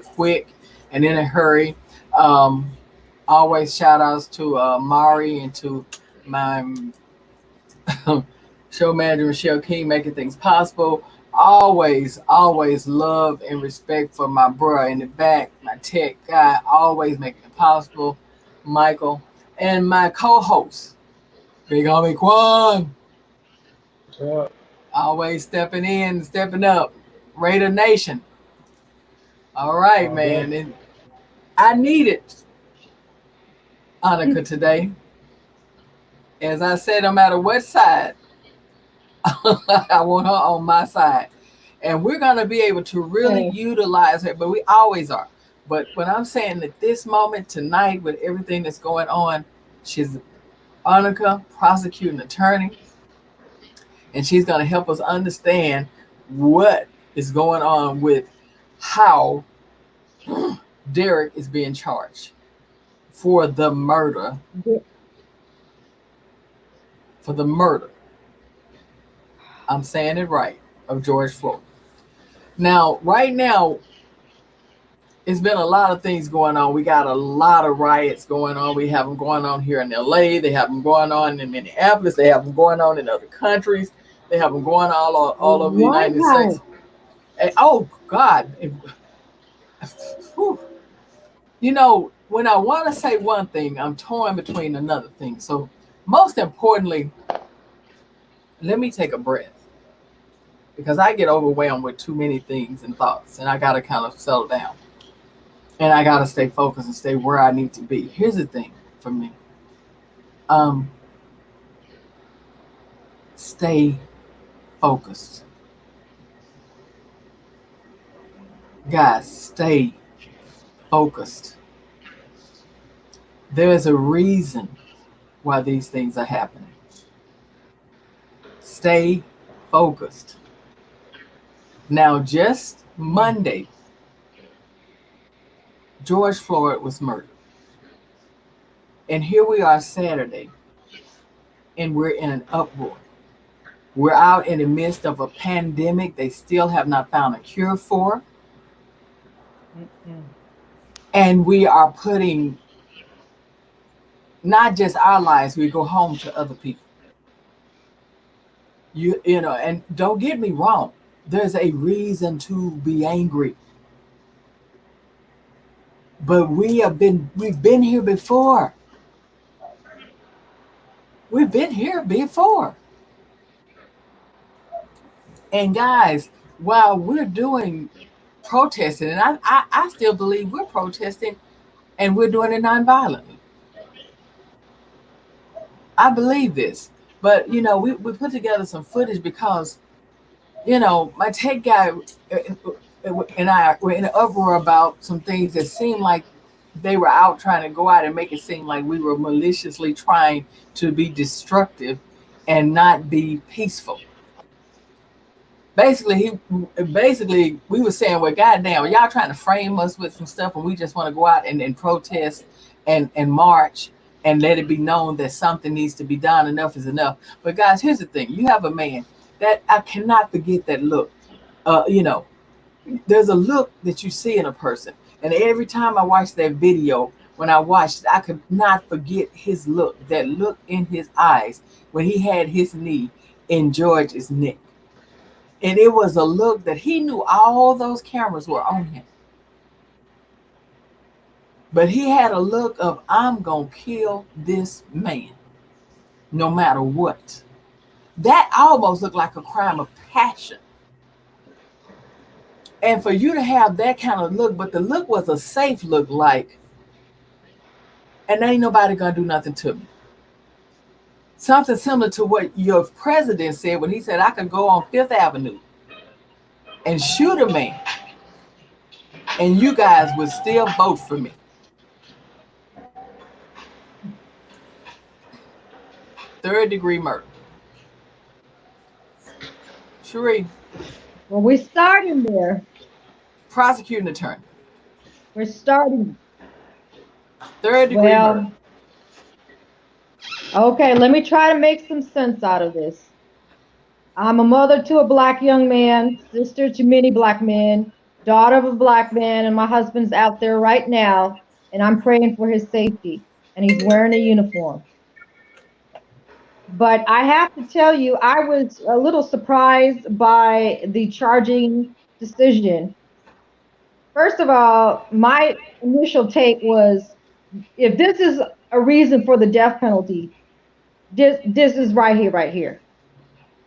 quick and in a hurry. Um, Always shout outs to Mari and to my show manager Michelle King making things possible. Always love and respect for my bro in the back, my tech guy, always making it possible, Michael, and my co-host, Big Homie Quan, Yeah. always stepping in, stepping up, Raider Nation. All right, All day. man, and I needed Annika today. As I said, no matter what side, I want her on my side. And we're going to be able to really Hey, utilize her, but we always are. But what I'm saying at this moment tonight, with everything that's going on, she's Annika, prosecuting attorney, and she's going to help us understand what is going on with how Derek is being charged for the murder, di- for the murder, I'm saying it right, of George Floyd. Now, right now, it's been a lot of things going on. We got a lot of riots going on. We have them going on here in LA. They have them going on in Minneapolis. They have them going on in other countries. They have them going all over the one United States. time. And, oh God, whew. You know, when I want to say one thing, I'm torn between another thing. So, most importantly, let me take a breath because I get overwhelmed with too many things and thoughts, and I got to kind of settle down. And I got to stay focused and stay where I need to be. Here's the thing for me. Um, Stay focused. Guys, stay focused. There is a reason why these things are happening. Stay focused. Now, just Monday, George Floyd was murdered. And here we are Saturday, and we're in an uproar. We're out in the midst of a pandemic they still have not found a cure for. Mm-mm. And we are putting not just our lives, we go home to other people. You know, and don't get me wrong, there's a reason to be angry. But we've been here before. We've been here before. And guys, while we're doing protesting, and I still believe we're protesting and we're doing it nonviolently. I believe this. But you know, we put together some footage because, you know, my tech guy and I were in an uproar about some things that seemed like they were out trying to go out and make it seem like we were maliciously trying to be destructive and not be peaceful. Basically, basically we were saying, well, goddamn, y'all trying to frame us with some stuff, and we just want to go out and protest and march and let it be known that something needs to be done. Enough is enough. But guys, here's the thing: you have a man that I cannot forget that look. You know, there's a look that you see in a person, and every time I watch that video, when I watched, I could not forget his look. That look in his eyes when he had his knee in George's neck. And it was a look that he knew all those cameras were on him. But he had a look of, I'm going to kill this man no matter what. That almost looked like a crime of passion. And for you to have that kind of look, but the look was a safe look, like, and ain't nobody going to do nothing to me. Something similar to what your president said when he said, I could go on Fifth Avenue and shoot a man, and you guys would still vote for me. Third degree murder. Cherie, Well, we're starting there. prosecuting attorney. We're starting. Third degree murder. Well, okay, let me try to make some sense out of this. I'm a mother to a black young man, sister to many black men. daughter of a black man, and my husband's out there right now, and I'm praying for his safety, and he's wearing a uniform. But I have to tell you, I was a little surprised by the charging decision. First of all, my initial take was, if this is a reason for the death penalty, this is right here.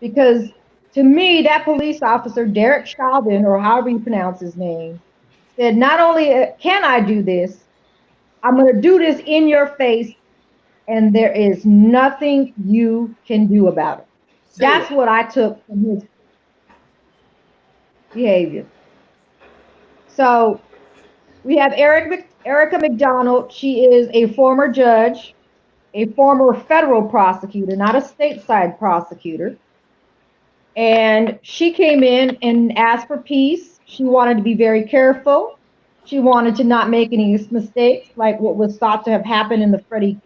Because to me, that police officer, Derek Chauvin, or however you pronounce his name, said, not only can I do this, I'm going to do this in your face, and there is nothing you can do about it. Say That's it. what I took from his behavior. So we have Erica McDonald. She is a former judge, a former federal prosecutor, not a stateside prosecutor. And she came in and asked for peace. She wanted to be very careful. She wanted to not make any mistakes, like what was thought to have happened in the Freddie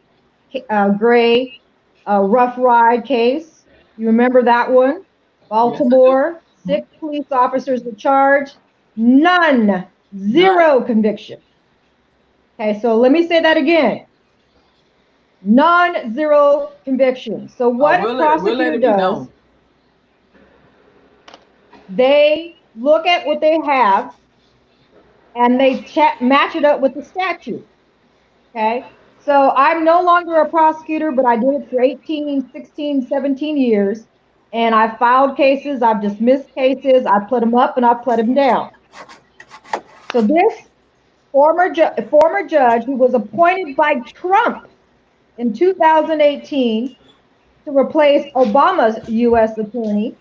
Gray rough ride case. You remember that one? Yes, I do. Baltimore, Mhm. 6 police officers were charged, none, None. zero conviction. Okay, so let me say that again. None, zero conviction. So what a We'll let prosecutor it be does, known. they look at what they have and they match it up with the statute. Okay. So I'm no longer a prosecutor, but I did it for 18, 16, 17 years. And I filed cases, I've dismissed cases, I put them up and I put them down. So this former judge who was appointed by Trump in 2018 to replace Obama's U.S. attorney,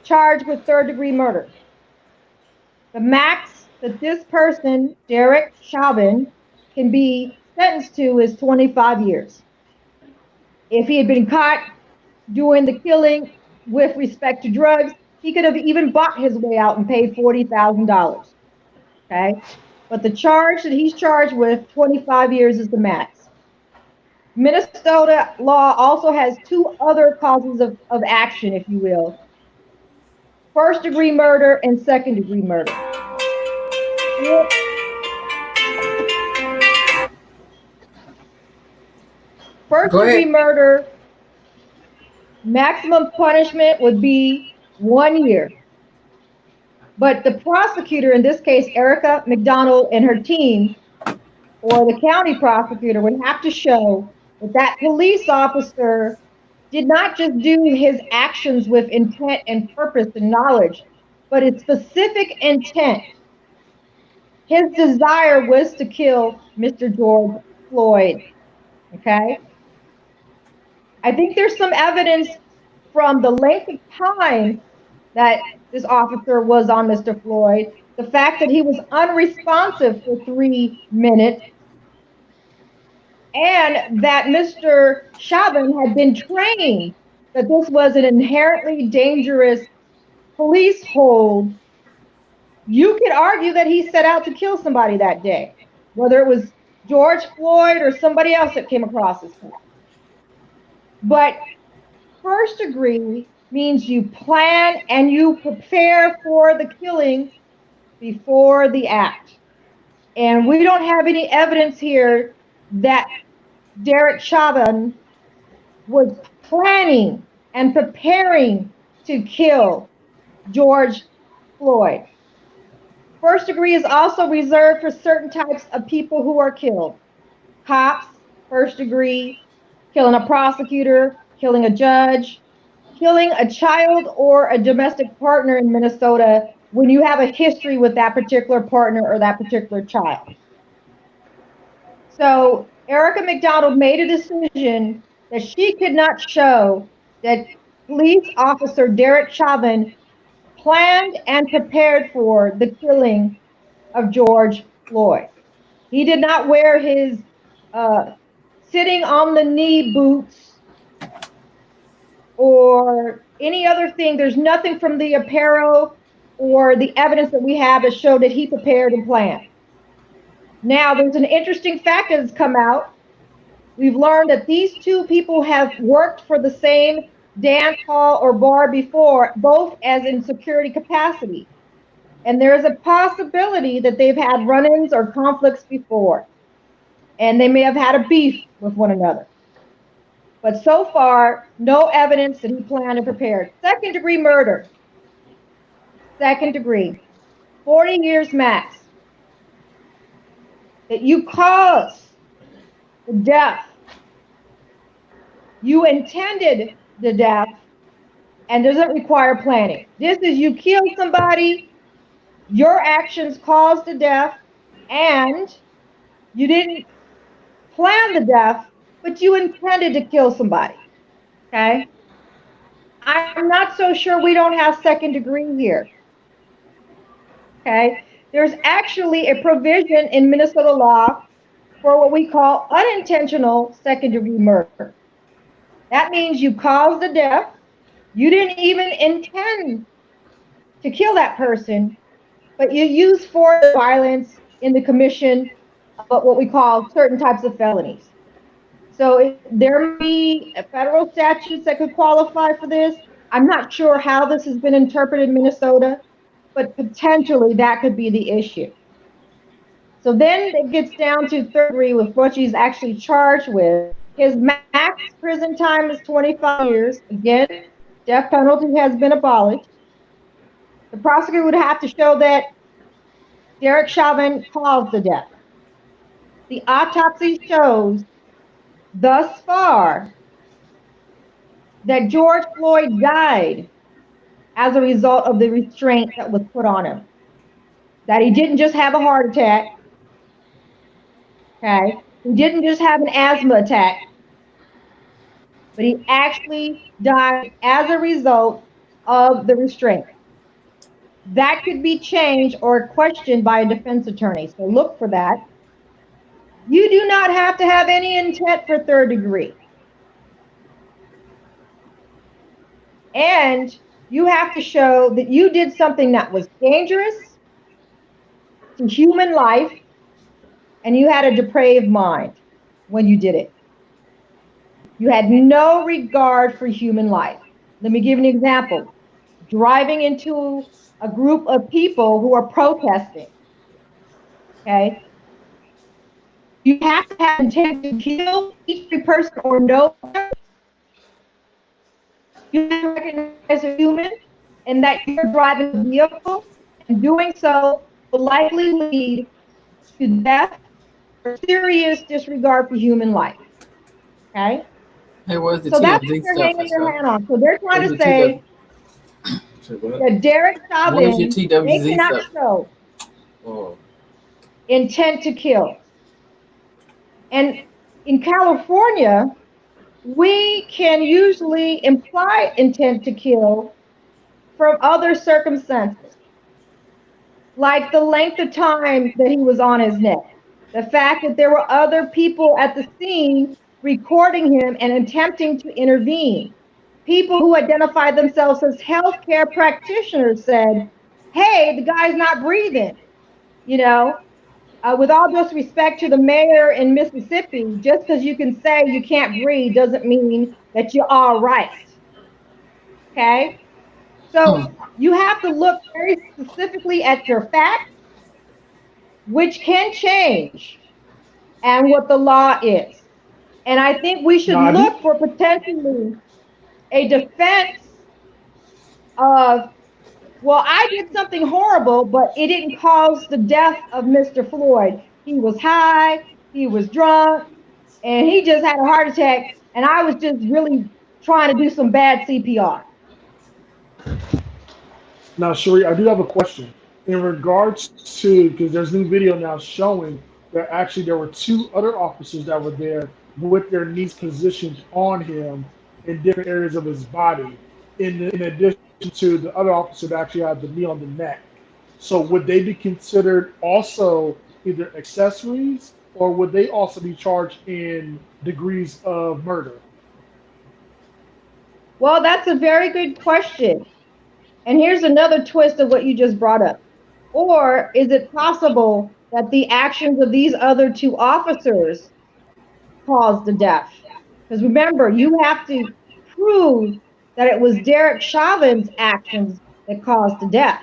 charged with third-degree murder. The max that this person, Derek Chauvin, can be sentenced to is 25 years. If he had been caught doing the killing with respect to drugs, he could have even bought his way out and paid $40,000. Okay. But the charge that he's charged with, 25 years, is the max. Minnesota law also has two other causes of action, if you will: first degree murder and second degree murder. First Go degree ahead. murder, maximum punishment would be 1 year. But the prosecutor, in this case, Erica McDonald and her team, or the county prosecutor, would have to show that that police officer did not just do his actions with intent and purpose and knowledge, but his specific intent. His desire was to kill Mr. George Floyd. Okay. I think there's some evidence from the length of time that this officer was on Mr. Floyd, the fact that he was unresponsive for 3 minutes, and that Mr. Chauvin had been trained that this was an inherently dangerous police hold. You could argue that he set out to kill somebody that day, whether it was George Floyd or somebody else that came across his path. But first degree means you plan and you prepare for the killing before the act. And we don't have any evidence here that Derek Chauvin was planning and preparing to kill George Floyd. First degree is also reserved for certain types of people who are killed: cops, first degree; killing a prosecutor, killing a judge, killing a child or a domestic partner in Minnesota when you have a history with that particular partner or that particular child. So Erica McDonald made a decision that she could not show that police officer Derek Chauvin planned and prepared for the killing of George Floyd. He did not wear his uh, sitting on the knee boots or any other thing. There's nothing from the apparel or the evidence that we have that showed that he prepared and planned. Now, there's an interesting fact that has come out. We've learned that these two people have worked for the same dance hall or bar before, both as in security capacity. And there is a possibility that they've had run-ins or conflicts before, and they may have had a beef with one another. But so far, no evidence that he planned and prepared. Second degree murder, second degree, 40 years max. That you cause the death, you intended the death, and doesn't require planning. This is you killed somebody, your actions caused the death, and you didn't plan the death, but you intended to kill somebody. Okay? I'm not so sure we don't have second degree here. Okay? There's actually a provision in Minnesota law for what we call unintentional second degree murder. That means you caused the death, you didn't even intend to kill that person, but you use force or violence in the commission of what we call certain types of felonies. So there may be federal statutes that could qualify for this. I'm not sure how this has been interpreted in Minnesota, but potentially that could be the issue. So then it gets down to third degree with what she's actually charged with. His max prison time is 25 years. Again, death penalty has been abolished. The prosecutor would have to show that Derek Chauvin caused the death. The autopsy shows thus far that George Floyd died as a result of the restraint that was put on him. That he didn't just have a heart attack. Okay. He didn't just have an asthma attack, but he actually died as a result of the restraint. That could be changed or questioned by a defense attorney. So look for that. You do not have to have any intent for third degree. And you have to show that you did something that was dangerous to human life, and you had a depraved mind when you did it. You had no regard for human life. Let me give an example. Driving into a group of people who are protesting. Okay. You have to have intent to kill each person or know them. You have to recognize a human and that you're driving a vehicle, and doing so will likely lead to death or serious disregard for human life. Okay? There was the So that's what TMZ they're stuff hanging and their stuff. hand on. So they're trying Where's to the say What? that Derek Where's your Chauvin, they TWZ cannot stuff? show Oh, intent to kill. And in California, we can usually imply intent to kill from other circumstances, like the length of time that he was on his neck, the fact that there were other people at the scene recording him and attempting to intervene. People who identified themselves as healthcare practitioners said, hey, the guy's not breathing. You know, with all due respect to the mayor in Mississippi, just because you can say you can't breathe doesn't mean that you're all right. Okay? So you have to look very specifically at your facts, which can change, and what the law is. And I think we should no, look for potentially a defense of, well, I did something horrible, but it didn't cause the death of Mr. Floyd. He was high, he was drunk, and he just had a heart attack, and I was just really trying to do some bad CPR. now, Sheree, I do have a question in regards to, because there's new video now showing that actually there were two other officers that were there with their knees positioned on him in different areas of his body, in addition to the other officer that actually had the knee on the neck. So would they be considered also either accessories, or would they also be charged in degrees of murder? Well, that's a very good question. And here's another twist of what you just brought up. Or is it possible that the actions of these other two officers caused the death? Because remember, you have to prove that it was Derek Chauvin's actions that caused the death.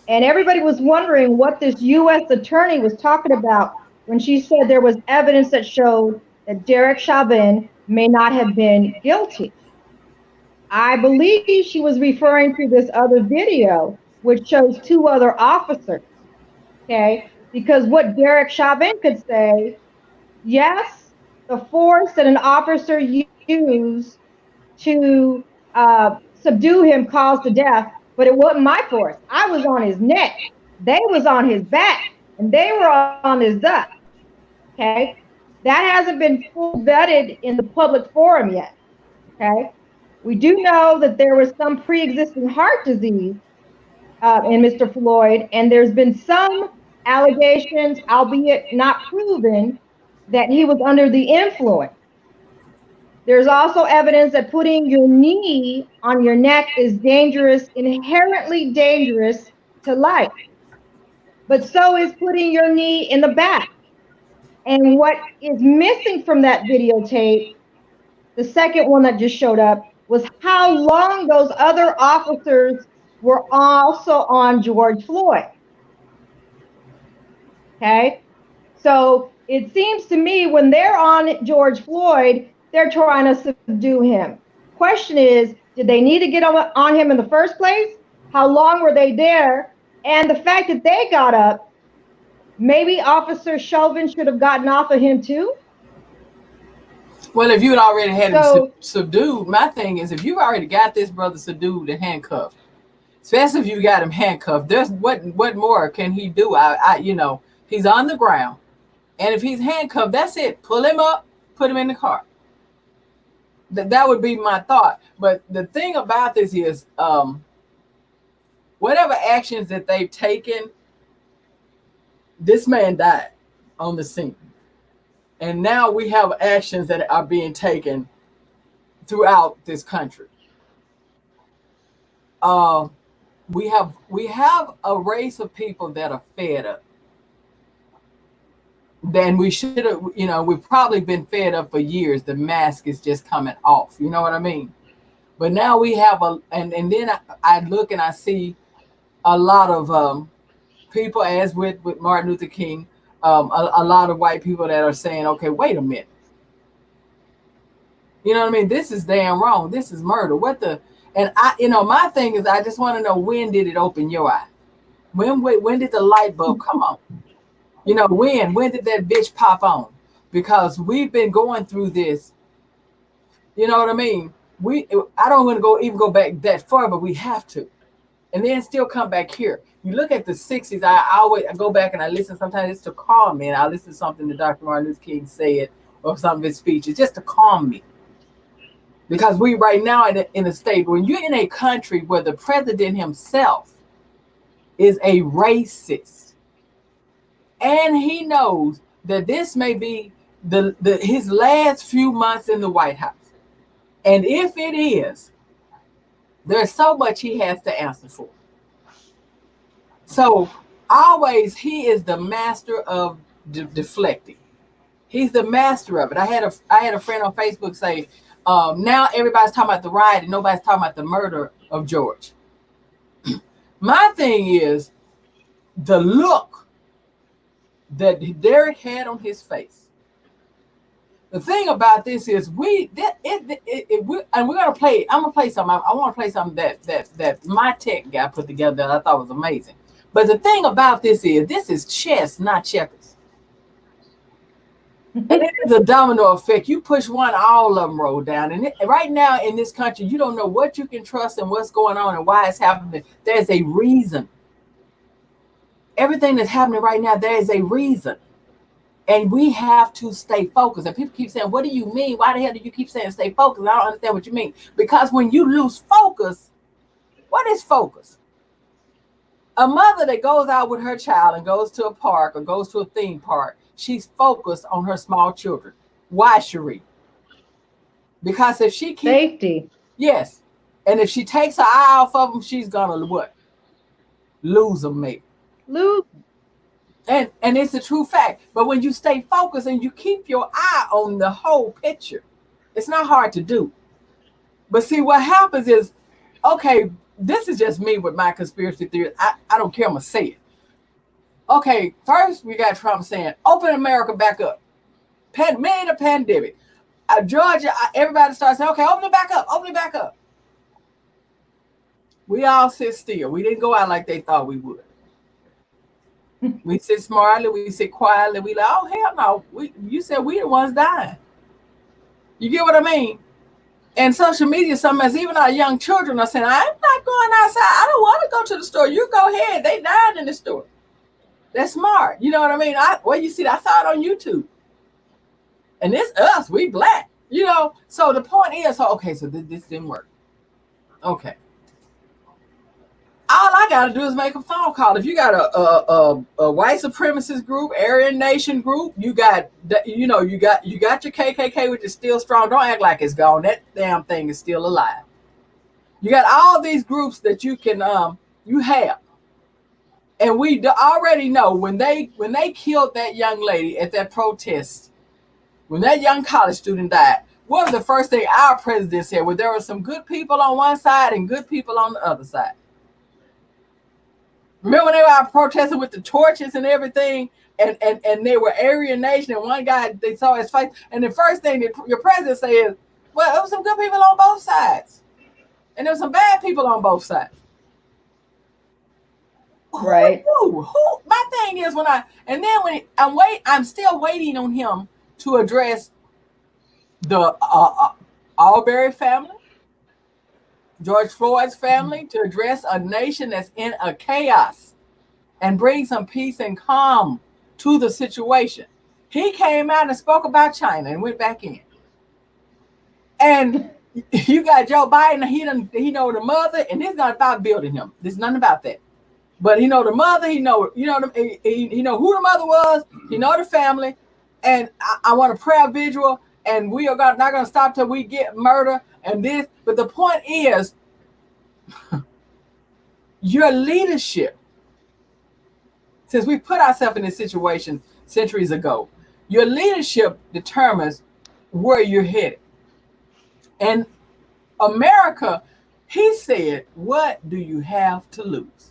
And everybody was wondering what this U.S. attorney was talking about when she said there was evidence that showed that Derek Chauvin may not have been guilty. I believe she was referring to this other video, which shows two other officers. Okay. Because what Derek Chauvin could say, yes, the force that an officer used to subdue him caused the death, but it wasn't my force. I was on his neck. They was on his back, and they were on his gut. Okay. That hasn't been full vetted in the public forum yet. Okay. We do know that there was some pre-existing heart disease in Mr. Floyd, and there's been some allegations, albeit not proven, that he was under the influence. There's also evidence that putting your knee on your neck is dangerous, inherently dangerous to life. But so is putting your knee in the back. And what is missing from that videotape, the second one that just showed up, was how long those other officers were also on George Floyd. Okay. So it seems to me when they're on George Floyd, they're trying to subdue him. Question is, did they need to get on him in the first place? How long were they there? And the fact that they got up, maybe Officer Chauvin should have gotten off of him too. Well, if you had already had him subdued, my thing is, if you already got this brother subdued and handcuffed, especially if you got him handcuffed, there's what more can he do? He's on the ground, and if he's handcuffed, that's it. Pull him up, put him in the car. That would be my thought. But the thing about this is, whatever actions that they've taken, this man died on the scene. And now we have actions that are being taken throughout this country. We have a race of people that are fed up. Then we should have, we've probably been fed up for years. The mask is just coming off. You know what I mean? But now we have and then I look and I see a lot of people, as with Martin Luther King, a lot of white people that are saying, okay, wait a minute. You know what I mean? This is damn wrong. This is murder. And my thing is, I just want to know, when did it open your eye? When did the light bulb come on? When did that bitch pop on? Because we've been going through this. You know what I mean? I don't want to even go back that far, but we have to. And then still come back here. You look at the 60s, I go back and I listen. Sometimes it's to calm me. And I listen to something that Dr. Martin Luther King said, or some of his speeches, just to calm me. Because we right now in a state, when you're in a country where the president himself is a racist, and he knows that this may be his last few months in the White House. And if it is, there's so much he has to answer for. So always, he is the master of deflecting. He's the master of it. I had a friend on Facebook say, now everybody's talking about the riot and nobody's talking about the murder of George. My thing is the look that Derek had on his face. The thing about this is we're gonna play. I'm gonna play something. I want to play something that my tech guy put together that I thought was amazing. But the thing about this is chess, not checkers. And it is a domino effect. You push one, all of them roll down. And right now in this country, you don't know what you can trust and what's going on and why it's happening. There's a reason. Everything that's happening right now, there is a reason. And we have to stay focused. And people keep saying, what do you mean? Why the hell do you keep saying stay focused? I don't understand what you mean. Because when you lose focus, what is focus? A mother that goes out with her child and goes to a park or goes to a theme park, she's focused on her small children. Why, Cherie? Because if she keeps safety. Yes. And if she takes her eye off of them, she's gonna what? Lose them, maybe. Lose. And it's a true fact. But when you stay focused and you keep your eye on the whole picture, it's not hard to do. But see, what happens is, okay, this is just me with my conspiracy theories. I don't care. I'm gonna say it. Okay, first we got Trump saying, "Open America back up." Made a pandemic. Georgia, everybody starts saying, "Okay, open it back up. Open it back up." We all sit still. We didn't go out like they thought we would. We sit smartly. We sit quietly. We like, "Oh hell no!" You said we the ones dying. You get what I mean? And social media, sometimes even our young children are saying, "I'm not going outside. I don't want to go to the store. You go ahead. They dying in the store." That's smart. You know what I mean? You see, I saw it on YouTube. And it's us. We black. So the point is, okay, so this didn't work. Okay. All I got to do is make a phone call. If you got a white supremacist group, Aryan Nation group, you got your KKK, which is still strong. Don't act like it's gone. That damn thing is still alive. You got all these groups that you can you have, and we already know when they killed that young lady at that protest, when that young college student died. What was the first thing our president said? Well, there were some good people on one side and good people on the other side. Remember when they were out protesting with the torches and everything, and they were Aryan Nation, and one guy, they saw his face, and the first thing that your president said is, well, there was some good people on both sides, and there were some bad people on both sides. Right. Who? My thing is I'm still waiting on him to address the Arbery family, George Floyd's family, to address a nation that's in a chaos and bring some peace and calm to the situation. He came out and spoke about China and went back in. And you got Joe Biden, he know the mother, and it's not about building him. There's nothing about that. But he know the mother, he know who the mother was, he know the family, and I want a prayer vigil, and we are not going to stop till we get murder and this. But the point is, your leadership, since we put ourselves in this situation centuries ago, your leadership determines where you're headed. And America, he said, what do you have to lose?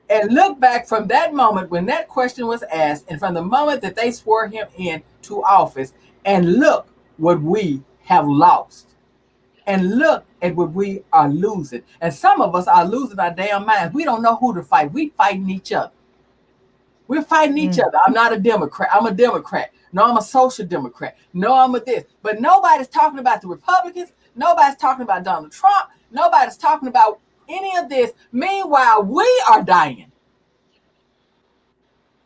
And look back from that moment when that question was asked, and from the moment that they swore him into office, and look what we have lost. And look at what we are losing. And some of us are losing our damn minds. We don't know who to fight. We fighting each other. We're fighting each other. I'm not a Democrat. I'm a Democrat. No, I'm a social Democrat. No, I'm a this. But nobody's talking about the Republicans. Nobody's talking about Donald Trump. Nobody's talking about any of this. Meanwhile, we are dying.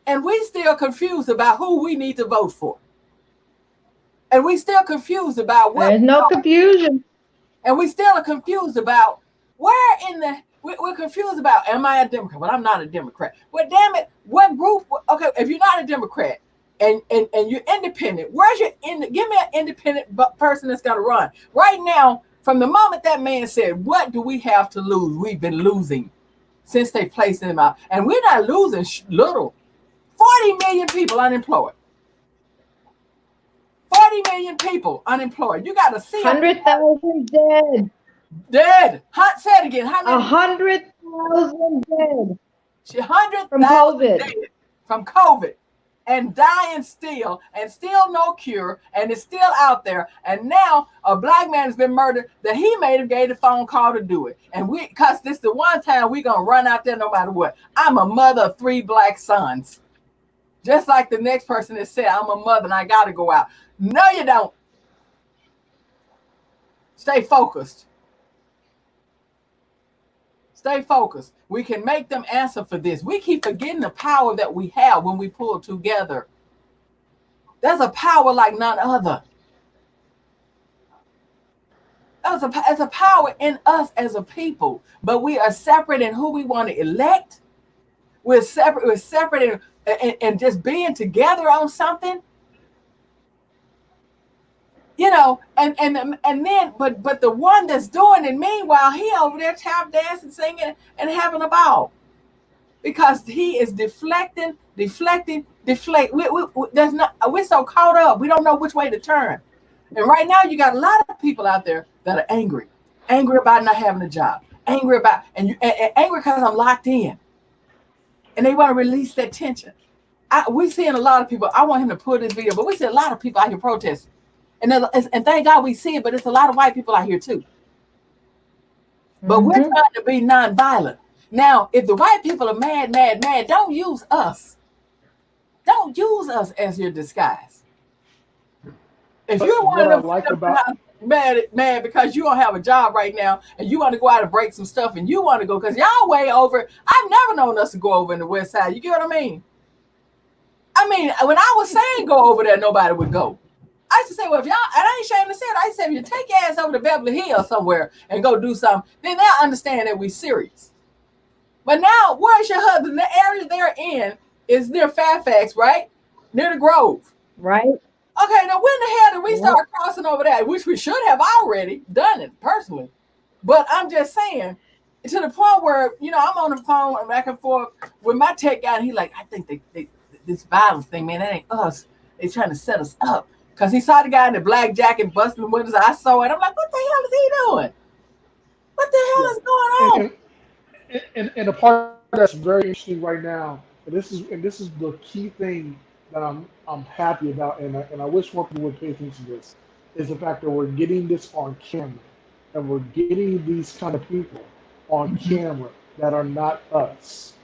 And we still confused about who we need to vote for. And we still confused about what. There's no confusion. And we still are confused about we're confused about, am I a Democrat? Well, I'm not a Democrat. Well, damn it, what group? Okay, if you're not a Democrat and you're independent, give me an independent person that's going to run. Right now, from the moment that man said, what do we have to lose? We've been losing since they placed him out. And we're not losing little. 40 million people unemployed. 40 million people unemployed. You got to see 100,000 dead. Dead. Say it again. How many? 100,000 dead. 100,000 from COVID. Dead from COVID, and dying still, and still no cure, and it's still out there. And now a black man has been murdered that he made him gave the phone call to do it. And because this is the one time we're gonna run out there no matter what. I'm a mother of 3 black sons. Just like the next person that said, I'm a mother and I got to go out. No, you don't. Stay focused. Stay focused. We can make them answer for this. We keep forgetting the power that we have when we pull together. There's a power like none other. There's a power in us as a people, but we are separate in who we want to elect. We're separate and just being together on something, and then but the one that's doing it, meanwhile, he over there tap dancing, singing, and having a ball because he is deflecting. We're so caught up, we don't know which way to turn. And right now, you got a lot of people out there that are angry about not having a job, angry about, and angry because I'm locked in, and they want to release that tension. We seeing a lot of people. I want him to pull this video, but we see a lot of people out here protesting, and thank God we see it. But it's a lot of white people out here too. But we're trying to be nonviolent. Now, if the white people are mad, don't use us. Don't use us as your disguise. If you're one what I of them like about mad because you don't have a job right now and you want to go out and break some stuff and you want to go because y'all way over. I've never known us to go over in the West Side. You get what I mean? I mean, when I was saying go over there, nobody would go. I used to say, well, if y'all, and I ain't ashamed to say it, I used to say, if you take your ass over to Beverly Hills somewhere and go do something, then they'll understand that we serious. But now, where's your husband? The area they're in is near Fairfax, right? Near the Grove. Right. Okay, now when the hell did we start crossing over that? Which we should have already done it personally. But I'm just saying, to the point where, you know, I'm on the phone and back and forth with my tech guy, and he's like, I think they this violence thing, man, that ain't us. They trying to set us up. Because he saw the guy in the black jacket busting the windows. I saw it. I'm like, what the hell is he doing? What the hell is going on? and the part that's very interesting right now, and this is the key thing that I'm happy about, and I wish more people would pay attention to this, is the fact that we're getting this on camera, and we're getting these kind of people on camera that are not us.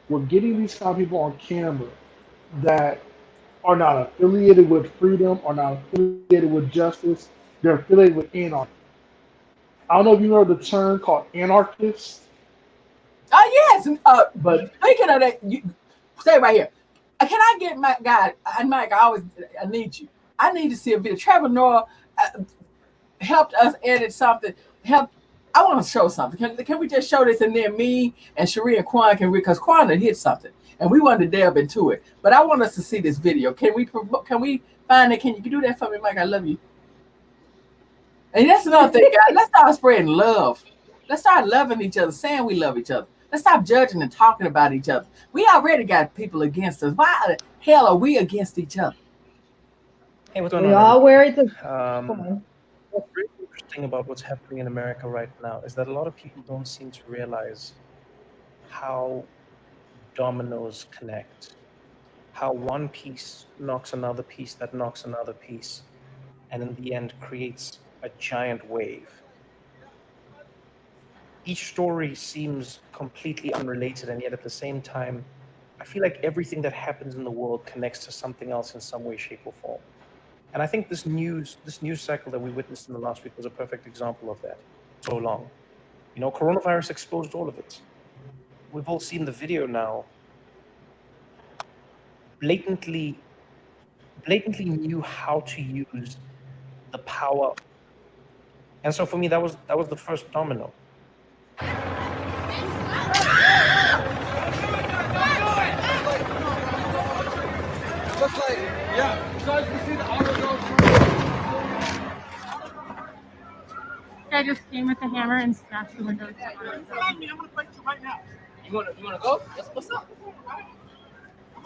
We're getting these kind of people on camera that are not affiliated with freedom, are not affiliated with justice. They're affiliated with anarchy. I don't know if you know the term called anarchist, Oh, yes. but Speaking of that, you stay right here. Can I get my guy? And Mike, I need you. I need to see a video. Trevor Noah helped us edit something. I want to show something. Can we just show this, and then me and Cherie and Quan can, because Quan had hit something and we wanted to delve into it. But I want us to see this video. Can we find it? Can you do that for me, Mike? I love you. And that's another thing, guys. Let's start spreading love. Let's start loving each other, saying we love each other. Let's stop judging and talking about each other. We already got people against us. Why the hell are we against each other? Hey, what's going We on, all wear it. what's really interesting about what's happening in America right now is that a lot of people don't seem to realize how dominoes connect, how one piece knocks another piece that knocks another piece, and in the end creates a giant wave. Each story seems completely unrelated, and yet at the same time, I feel like everything that happens in the world connects to something else in some way, shape, or form. And I think this news cycle that we witnessed in the last week was a perfect example of that. So long. You know, coronavirus exposed all of it. We've all seen the video now. Blatantly knew how to use the power. And so for me, that was the first domino. Looks like, yeah. So as you can see, the auto goes through. I just came with a hammer and smashed the windows. I'm gonna fight you right now. You wanna go? What's up?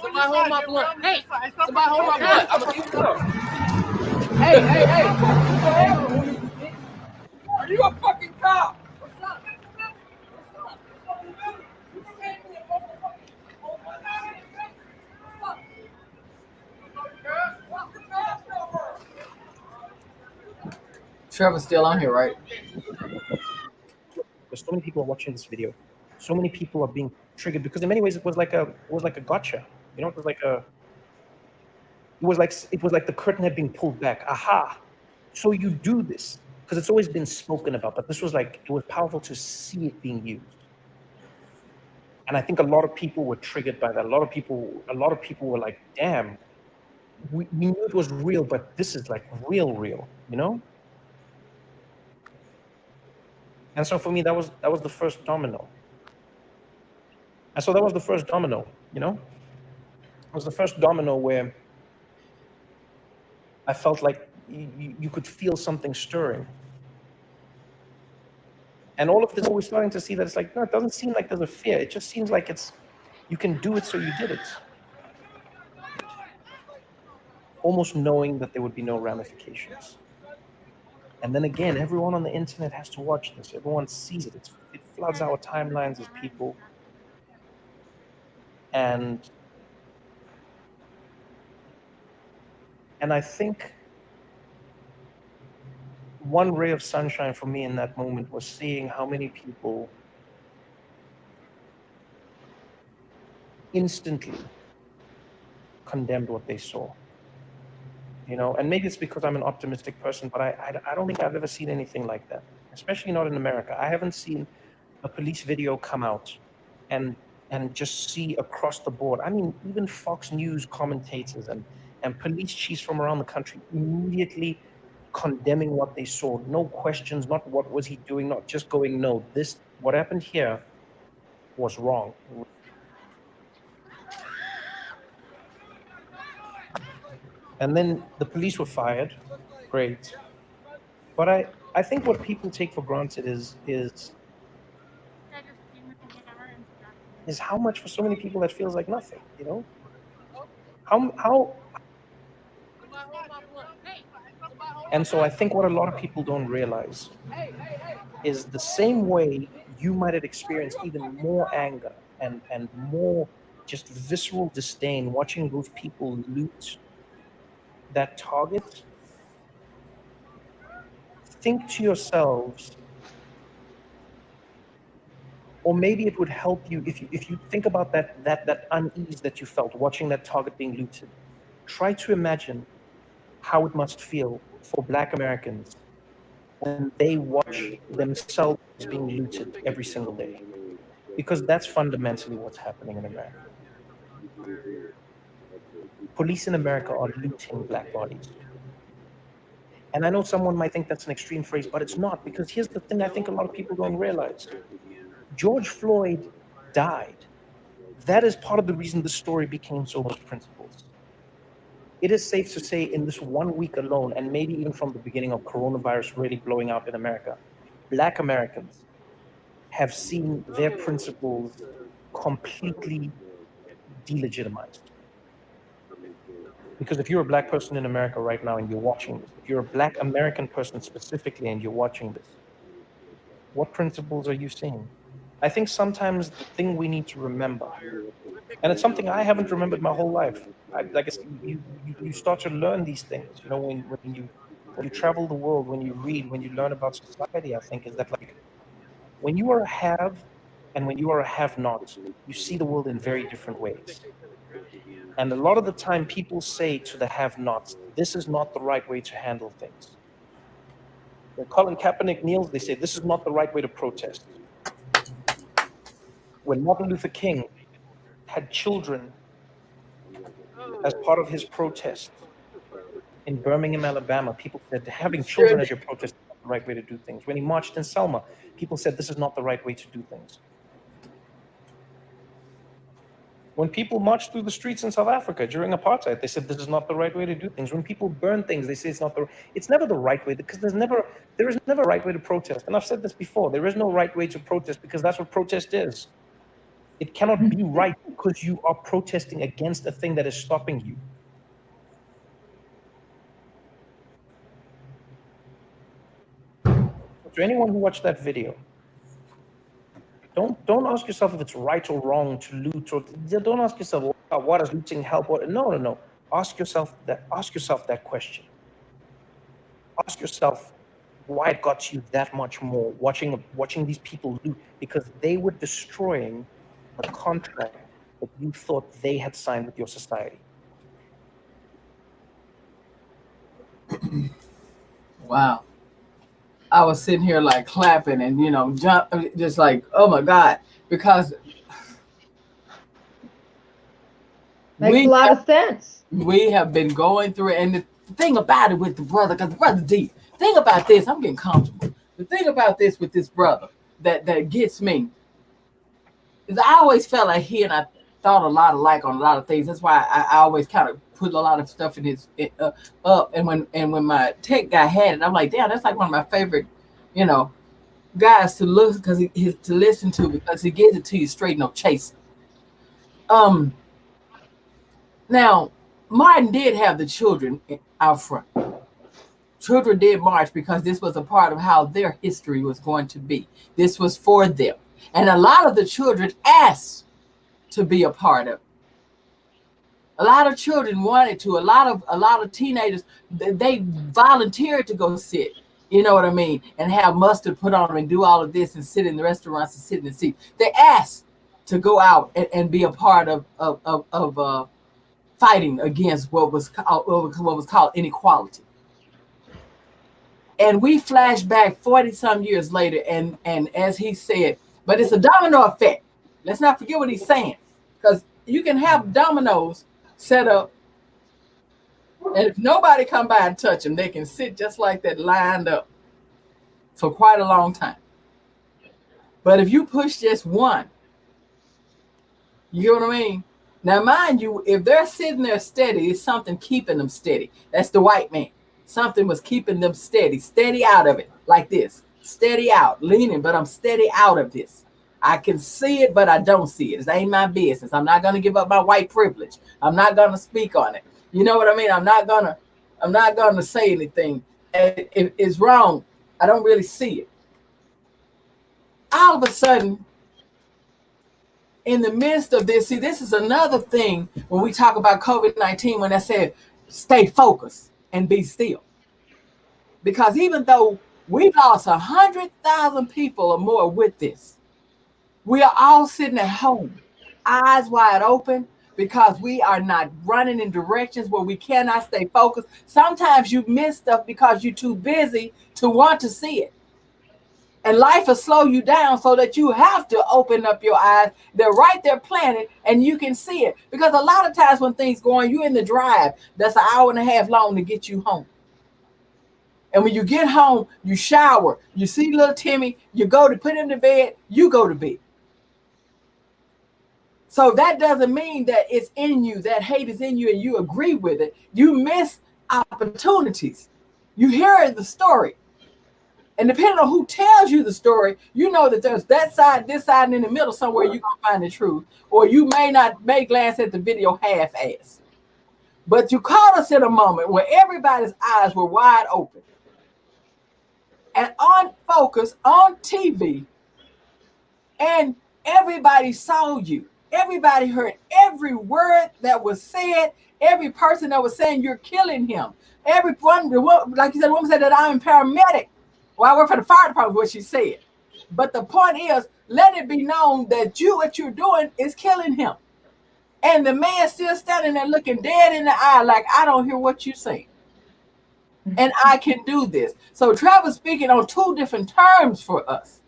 Somebody hold my blunt. Hey, Somebody hold my blunt. I'm gonna keep it up. Hey. Are you a fucking cop? What's up? Trevor's still on here, right? There's so many people watching this video. So many people are being triggered because in many ways it was like a gotcha. You know, it was like the curtain had been pulled back. Aha! So you do this because it's always been spoken about, but this was like, it was powerful to see it being used. And I think a lot of people were triggered by that. A lot of people were like, damn, we knew it was real, but this is like real, you know? And so for me, that was the first domino. And so that was the first domino, you know? It was the first domino where I felt like you could feel something stirring. And all of this, we're starting to see that it's like, no, it doesn't seem like there's a fear. It just seems like you can do it, so you did it. Almost knowing that there would be no ramifications. And then again, everyone on the internet has to watch this. Everyone sees it. It floods our timelines as people. And I think one ray of sunshine for me in that moment was seeing how many people instantly condemned what they saw. You know, and maybe it's because I'm an optimistic person, but I don't think I've ever seen anything like that, especially not in America. I haven't seen a police video come out and just see across the board. I mean, even Fox News commentators and police chiefs from around the country immediately condemning what they saw. No questions, not what was he doing, not just going, no, this, what happened here was wrong. And then the police were fired. Great. But I think what people take for granted is how much for so many people that feels like nothing, you know? How And so I think what a lot of people don't realize is the same way you might have experienced even more anger and more just visceral disdain watching those people loot that target. Think to yourselves, or maybe it would help you if you think about that unease that you felt watching that target being looted. Try to imagine how it must feel for Black Americans when they watch themselves being looted every single day, because that's fundamentally what's happening in America. Police in America are looting Black bodies. And I know someone might think that's an extreme phrase, but it's not, because here's the thing I think a lot of people don't realize. George Floyd died. That is part of the reason the story became so much principles. It is safe to say in this 1 week alone, and maybe even from the beginning of coronavirus really blowing out in America, Black Americans have seen their principles completely delegitimized. Because if you're a Black person in America right now and you're watching this, if you're a Black American person specifically and you're watching this, what principles are you seeing? I think sometimes the thing we need to remember, and it's something I haven't remembered my whole life. Like you start to learn these things, you know, when you travel the world, when you read, when you learn about society. I think is that, like, when you are a have and when you are a have-not, you see the world in very different ways. And a lot of the time, people say to the have-nots, "This is not the right way to handle things." When Colin Kaepernick kneels, they say, "This is not the right way to protest." When Martin Luther King had children as part of his protest in Birmingham, Alabama, people said having children as your protest is not the right way to do things. When he marched in Selma, people said this is not the right way to do things. When people marched through the streets in South Africa during apartheid, they said this is not the right way to do things. When people burn things, they say it's never the right way, because there is never a right way to protest. And I've said this before, there is no right way to protest, because that's what protest is. It cannot be right because you are protesting against a thing that is stopping you. To anyone who watched that video, don't ask yourself if it's right or wrong to loot, or don't ask yourself, what does looting help? No. Ask yourself that question. Ask yourself why it got you that much more watching these people loot, because they were destroying a contract that you thought they had signed with your society. Wow. I was sitting here like clapping and, just like, oh my God, because Makes a lot of sense. We have been going through it. And the thing about it with the brother, because the brother deep, thing about this, I'm getting comfortable. The thing about this with this brother that gets me is I always felt like he and I thought a lot alike on a lot of things. That's why I always kind of put a lot of stuff in his up. And when my tech guy had it, I'm like, damn, that's like one of my favorite, guys to look, because he to listen to, because he gives it to you straight, no chasing. Now, Martin did have the children out front. Children did march because this was a part of how their history was going to be. This was for them. And a lot of the children asked to be a part of it. A lot of children wanted to. A lot of teenagers, they volunteered to go sit. You know what I mean? And have mustard put on them and do all of this and sit in the restaurants and sit in the seats. They asked to go out and be a part of fighting against what was called inequality. And we flash back 40 some years later, and as he said, but it's a domino effect. Let's not forget what he's saying, because you can have dominoes set up, and if nobody come by and touch them, they can sit just like that, lined up for quite a long time. But if you push just one, you know what I mean? Now, mind you, if they're sitting there steady, it's something keeping them steady. That's the white man. Something was keeping them steady out of it, like this, steady out, leaning, but I'm steady out of this. I can see it, but I don't see it. It ain't my business. I'm not going to give up my white privilege. I'm not going to speak on it. You know what I mean? I'm not going to say anything. If it's wrong, I don't really see it. All of a sudden, in the midst of this, see, this is another thing when we talk about COVID-19, when I said, stay focused and be still. Because even though we've lost 100,000 people or more with this, we are all sitting at home, eyes wide open, because we are not running in directions where we cannot stay focused. Sometimes you miss stuff because you're too busy to want to see it. And life will slow you down so that you have to open up your eyes. They're right there planted and you can see it. Because a lot of times when things go on, you're in the drive that's an hour and a half long to get you home. And when you get home, you shower, you see little Timmy, you go to put him to bed, you go to bed. So that doesn't mean that it's in you, that hate is in you and you agree with it. You miss opportunities. You hear the story. And depending on who tells you the story, you know that there's that side, this side, and in the middle somewhere you're going to find the truth. Or you may glance at the video half-assed. But you caught us in a moment where everybody's eyes were wide open. And on focus, on TV, and everybody saw you. Everybody heard every word that was said, every person that was saying you're killing him. Everyone, like you said, the woman said that I'm a paramedic. Well, I work for the fire department, what she said. But the point is, let it be known that what you're doing is killing him. And the man still standing there looking dead in the eye like, I don't hear what you're saying. And I can do this. So Trevor's speaking on two different terms for us.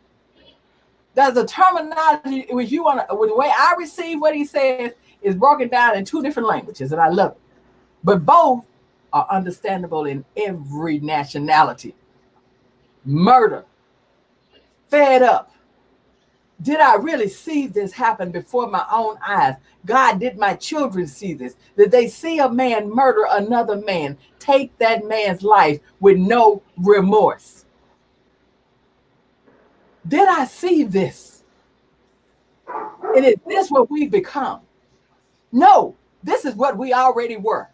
There's a terminology, with the way I receive what he says is broken down in two different languages, and I love it. But both are understandable in every nationality. Murder. Fed up. Did I really see this happen before my own eyes? God, did my children see this? Did they see a man murder another man, take that man's life with no remorse? Did I see this? And is this what we've become? No, this is what we already were.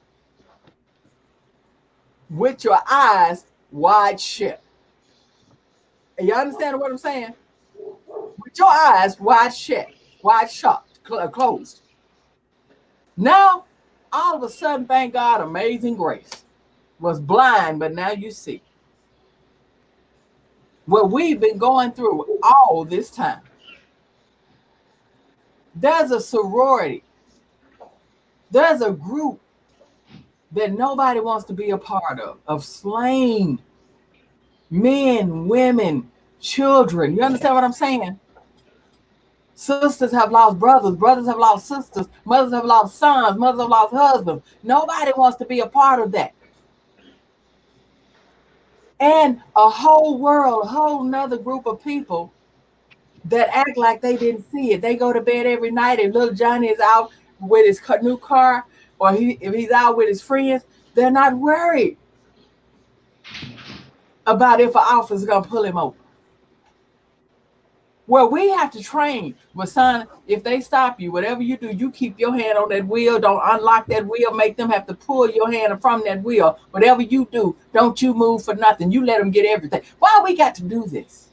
With your eyes wide shut. You understand what I'm saying? With your eyes wide shut, closed. Now, all of a sudden, thank God, amazing grace. Was blind, but now you see. What we've been going through all this time. There's a sorority. There's a group that nobody wants to be a part of slain men, women, children. You understand what I'm saying? Sisters have lost brothers, brothers have lost sisters, mothers have lost sons, mothers have lost husbands. Nobody wants to be a part of that. And a whole world, a whole nother group of people that act like they didn't see it. They go to bed every night and little Johnny is out with his new car, or if he's out with his friends, they're not worried about if an officer's going to pull him over. Well, we have to train. But son, if they stop you, whatever you do, you keep your hand on that wheel. Don't unlock that wheel. Make them have to pull your hand from that wheel. Whatever you do, don't you move for nothing. You let them get everything. Why we got to do this?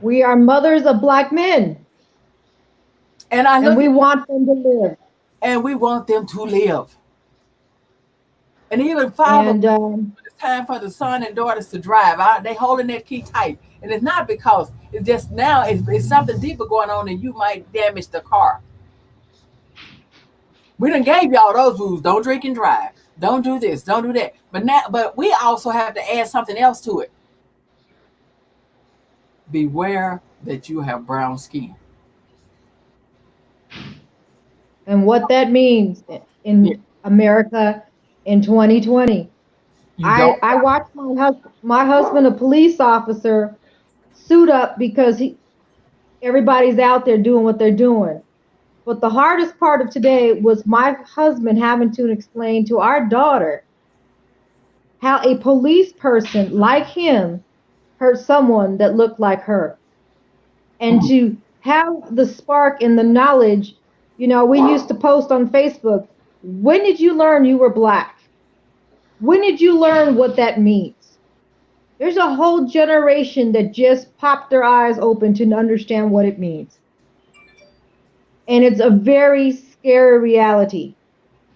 We are mothers of black men, And I and look we at, want them to live. and we want them to live. And even father, And it's time for the son and daughters to drive. They holding that key tight. And it's not because it's just now it's something deeper going on and you might damage the car. We done gave y'all those rules. Don't drink and drive. Don't do this. Don't do that. But we also have to add something else to it. Beware that you have brown skin. what that means Yeah, in America in 2020. you don't. I watched my husband, a police officer, suit up because everybody's out there doing what they're doing. But the hardest part of today was my husband having to explain to our daughter how a police person like him hurt someone that looked like her. And Mm. to have the spark and the knowledge, we used to post on Facebook, when did you learn you were black? When did you learn what that means? There's a whole generation that just popped their eyes open to understand what it means. And it's a very scary reality.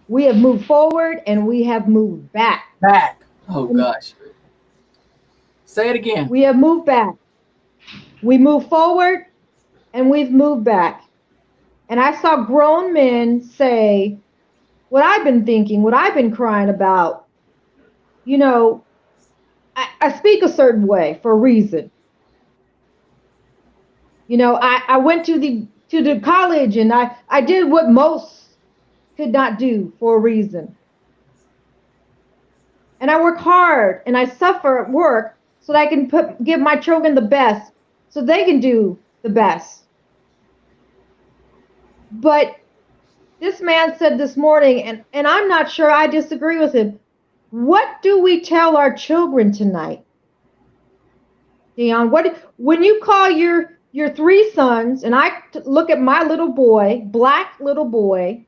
We have moved forward and we have moved back. Back. Oh And gosh. Say it again. we have moved back. We moved forward and we've moved back. And I saw grown men say what I've been thinking, what I've been crying about. You know, I speak a certain way for a reason. I went to the college and I did what most could not do for a reason. And I work hard and I suffer at work so that I can give my children the best so they can do the best. But this man said this morning, and I'm not sure I disagree with him. What do we tell our children tonight, Dion? When you call your three sons, and I look at my little boy, black little boy,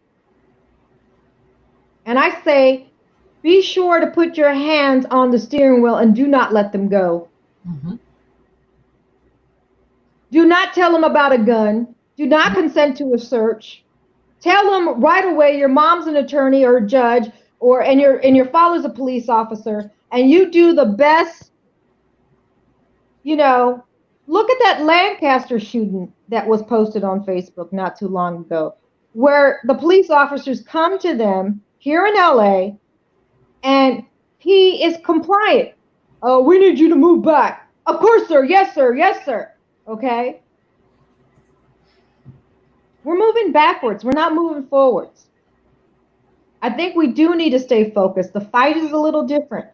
and I say, be sure to put your hands on the steering wheel and do not let them go. Mm-hmm. Do not tell them about a gun. Do not consent to a search. Tell them right away your mom's an attorney or a judge, and your father's a police officer, and you do the best. Look at that Lancaster shooting that was posted on Facebook not too long ago, where the police officers come to them here in LA, and he is compliant. Oh, we need you to move back. Of course, sir. Yes, sir. Yes, sir. Okay. We're moving backwards. We're not moving forwards. I think we do need to stay focused. The fight is a little different.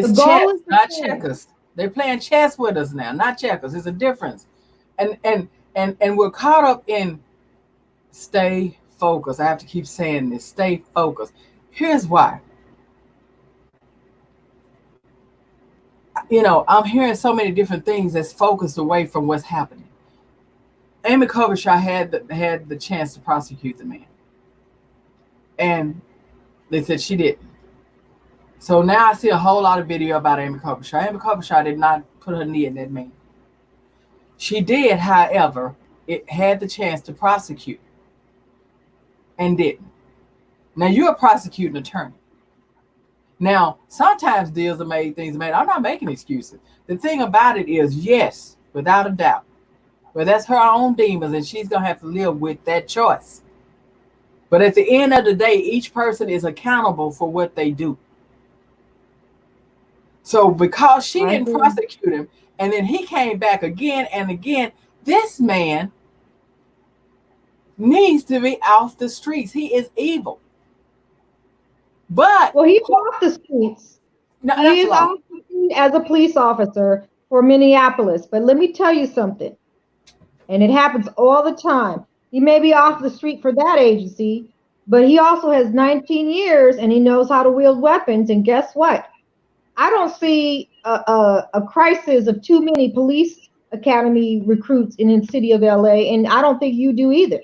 The It's goal chess, is the not same. checkers. They're playing chess with us now, not checkers. There's a difference. And we're caught up in stay focused. I have to keep saying this. Stay focused. Here's why. I'm hearing so many different things that's focused away from what's happening. Amy Klobuchar had the chance to prosecute the man, and they said she didn't. So now I see a whole lot of video about Amy Klobuchar. Amy Klobuchar did not put her knee in that man. She did, however, it had the chance to prosecute and didn't. Now you're a prosecuting attorney. Now, sometimes deals are made, things are made. I'm not making excuses. The thing about it is, yes, without a doubt, but that's her own demons, and she's going to have to live with that choice. But at the end of the day, each person is accountable for what they do. So because she I didn't agree. prosecute him, and then he came back again and again, this man needs to be off the streets. He is evil. But Well, he's off the streets. no, He that's a is lie. off the street as a police officer for Minneapolis. But let me tell you something, and it happens all the time. He may be off the street for that agency, but he also has 19 years and he knows how to wield weapons. And guess what? I don't see a crisis of too many police Academy recruits in the city of LA, and I don't think you do either.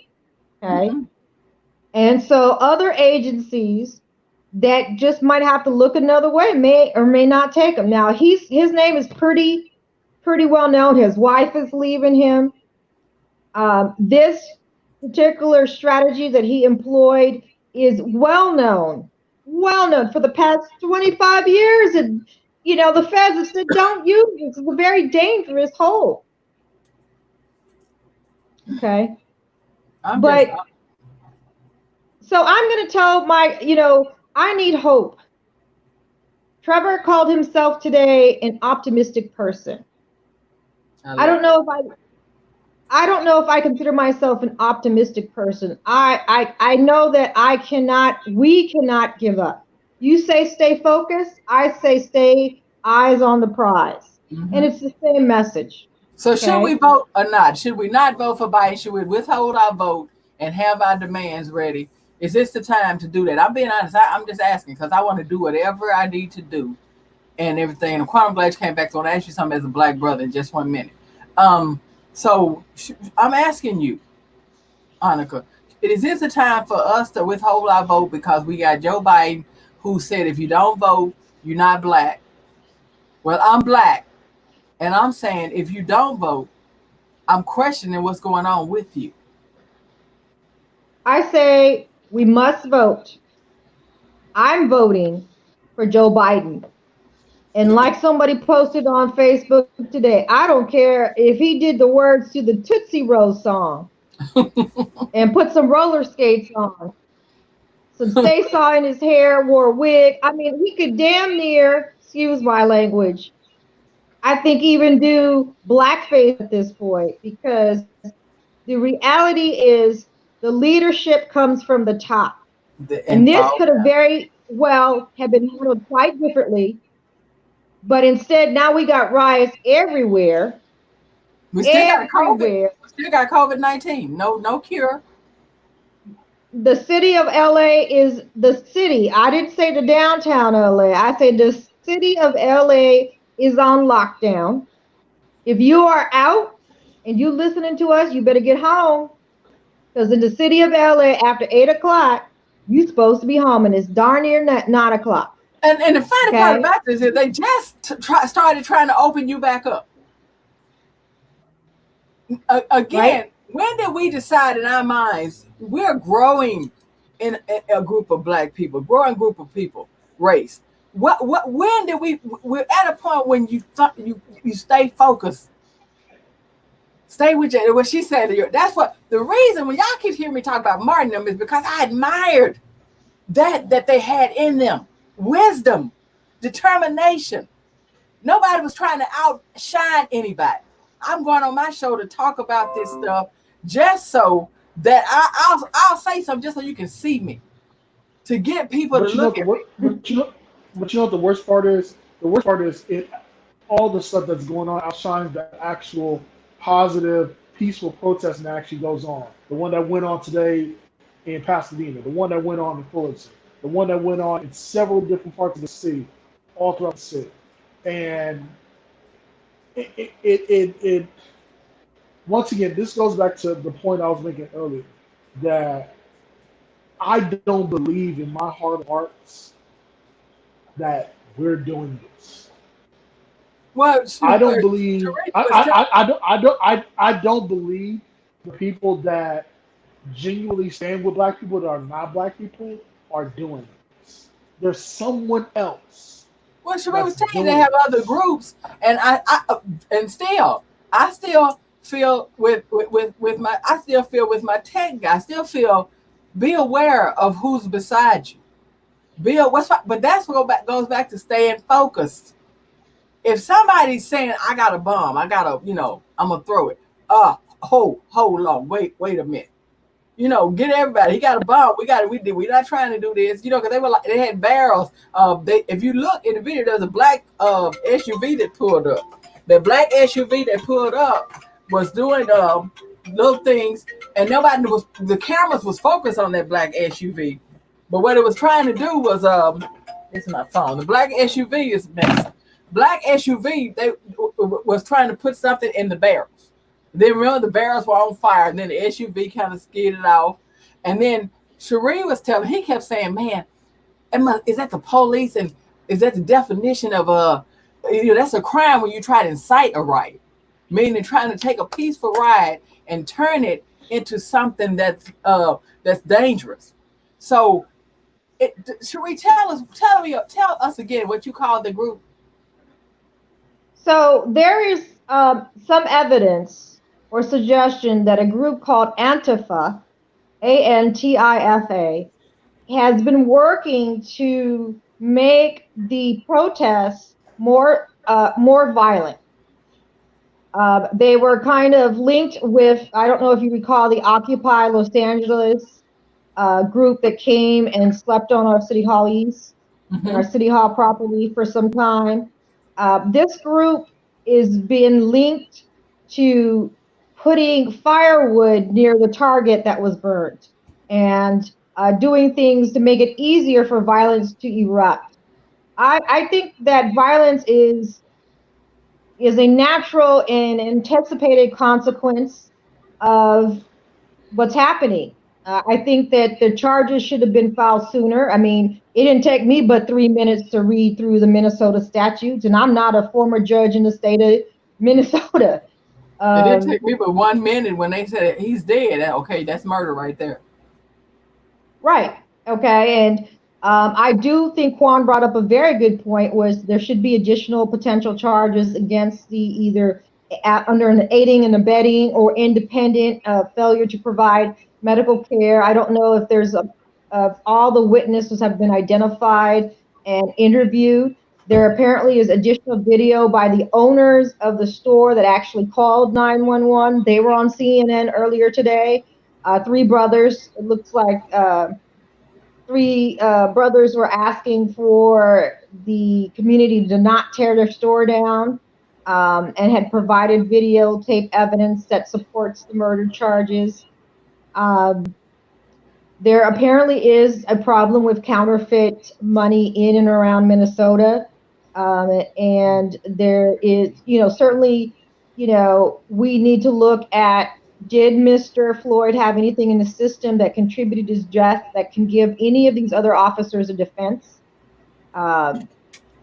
Okay. Mm-hmm. And so other agencies that just might have to look another way may or may not take him. Now his name is pretty well known. His wife is leaving him. This particular strategy that he employed is well known for the past 25 years. And, the feds have said, don't use this. It's a very dangerous hole. Okay. So I'm going to tell I need hope. Trevor called himself today an optimistic person. I don't know if I consider myself an optimistic person. I know that we cannot give up. You say stay focused, I say stay eyes on the prize. Mm-hmm. And it's the same message. So should we vote or not? Should we not vote for Biden? Should we withhold our vote and have our demands ready? Is this the time to do that? I'm being honest. I'm just asking because I want to do whatever I need to do and everything. And Quantum Black came back, so I want to ask you something as a Black brother in just 1 minute. So I'm asking you, Annika, is this a time for us to withhold our vote because we got Joe Biden who said if you don't vote, you're not Black? Well, I'm Black, and I'm saying if you don't vote, I'm questioning what's going on with you. I say we must vote. I'm voting for Joe Biden. And like somebody posted on Facebook today, I don't care if he did the words to the Tootsie Roll song and put some roller skates on, some stay saw in his hair, wore a wig. I mean, he could damn near, excuse my language, I think even do blackface at this point, because the reality is the leadership comes from the top. And this could have very well have been handled quite differently. But instead, now we got riots everywhere. We still got COVID. We still got COVID-19. No cure. The city of LA is the city. I didn't say the downtown LA. I said the city of LA is on lockdown. If you are out and you listening to us, you better get home. Because in the city of LA, after 8 o'clock, you're supposed to be home, and it's darn near 9 o'clock. And the funny part about this is they just started trying to open you back up. Again, when did we decide in our minds we're growing in a group of Black people, growing group of people, race? When did we're at a point when you stay focused, stay with you. What she said, that's what the reason when y'all keep hearing me talk about Martin them is because I admired that they had in them. Wisdom, determination. Nobody was trying to outshine anybody. I'm going on my show to talk about this stuff just so that I'll say something just so you can see me, to get people to look at me. But you know what the worst part is? The worst part is all the stuff that's going on outshines the actual positive, peaceful protest that actually goes on. The one that went on today in Pasadena, the one that went on in Fullerton, the one that went on in several different parts of the city, all throughout the city. And it once again, this goes back to the point I was making earlier, that I don't believe in my heart of hearts that we're doing this. Well, I don't believe. I don't believe the people that genuinely stand with Black people that are not Black people are doing this. There's someone else. Well, Sheree was saying they have other groups, and I still feel with my tech guy. I still feel, be aware of who's beside you. But that's what goes back to staying focused. If somebody's saying I got a bomb, I'm gonna throw it. Hold on, wait a minute. Get everybody. He got a bomb. We're not trying to do this. Because they had barrels. If you look in the video, there's a black SUV that pulled up. The black SUV that pulled up was doing little things, and the cameras was focused on that black SUV. But what it was trying to do was it's my phone. The black SUV is messy. black SUV, they was trying to put something in the barrels. Then remember the barrels were on fire, and then the SUV kind of skidded off. And then Sheree was telling, he kept saying, "Man, is that the police? And is that the definition of that's a crime when you try to incite a riot, meaning trying to take a peaceful riot and turn it into something that's dangerous." So, Sheree, tell us again what you call the group. So there is some evidence or suggestion that a group called ANTIFA, ANTIFA, has been working to make the protests more violent. They were kind of linked with, I don't know if you recall, the Occupy Los Angeles group that came and slept on our City Hall East and our Mm-hmm. City Hall property for some time. This group is being linked to putting firewood near the target that was burnt and doing things to make it easier for violence to erupt. I think that violence is a natural and anticipated consequence of what's happening. I think that the charges should have been filed sooner. I mean, it didn't take me but 3 minutes to read through the Minnesota statutes, and I'm not a former judge in the state of Minnesota. It didn't Um, take me but 1 minute when they said he's dead. Okay, that's murder right there. Right. Okay. And I do think Quan brought up a very good point was there should be additional potential charges against the either under an aiding and abetting or independent failure to provide medical care. I don't know if there's of all the witnesses have been identified and interviewed. There apparently is additional video by the owners of the store that actually called 911. They were on CNN earlier today. Three brothers. It looks like three brothers were asking for the community to not tear their store down, and had provided videotape evidence that supports the murder charges. Um, there apparently is a problem with counterfeit money in and around Minnesota. And there is, certainly, we need to look at, did Mr. Floyd have anything in the system that contributed to his death that can give any of these other officers a defense? Um,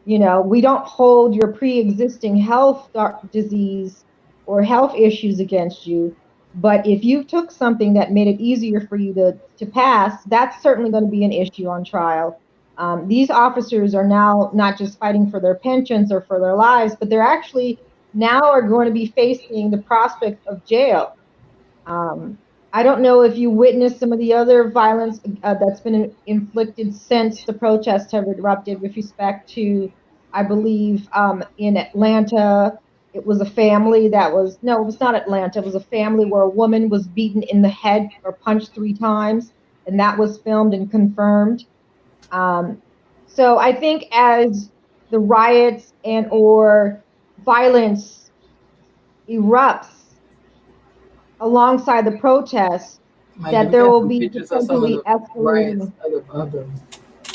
we don't hold your pre-existing health disease or health issues against you, but if you took something that made it easier for you to pass, that's certainly going to be an issue on trial. These officers are now not just fighting for their pensions or for their lives, but they're actually now are going to be facing the prospect of jail. um, I don't know if you witnessed some of the other violence that's been inflicted since the protests have erupted with respect to, I believe, in Atlanta, it was a family that was, no, it was not Atlanta, it was a family where a woman was beaten in the head or punched 3 times, and that was filmed and confirmed. Um, so I think as the riots and or violence erupts alongside the protests, Maybe that we there got will some be pictures of some of potentially the riots, escalating. of the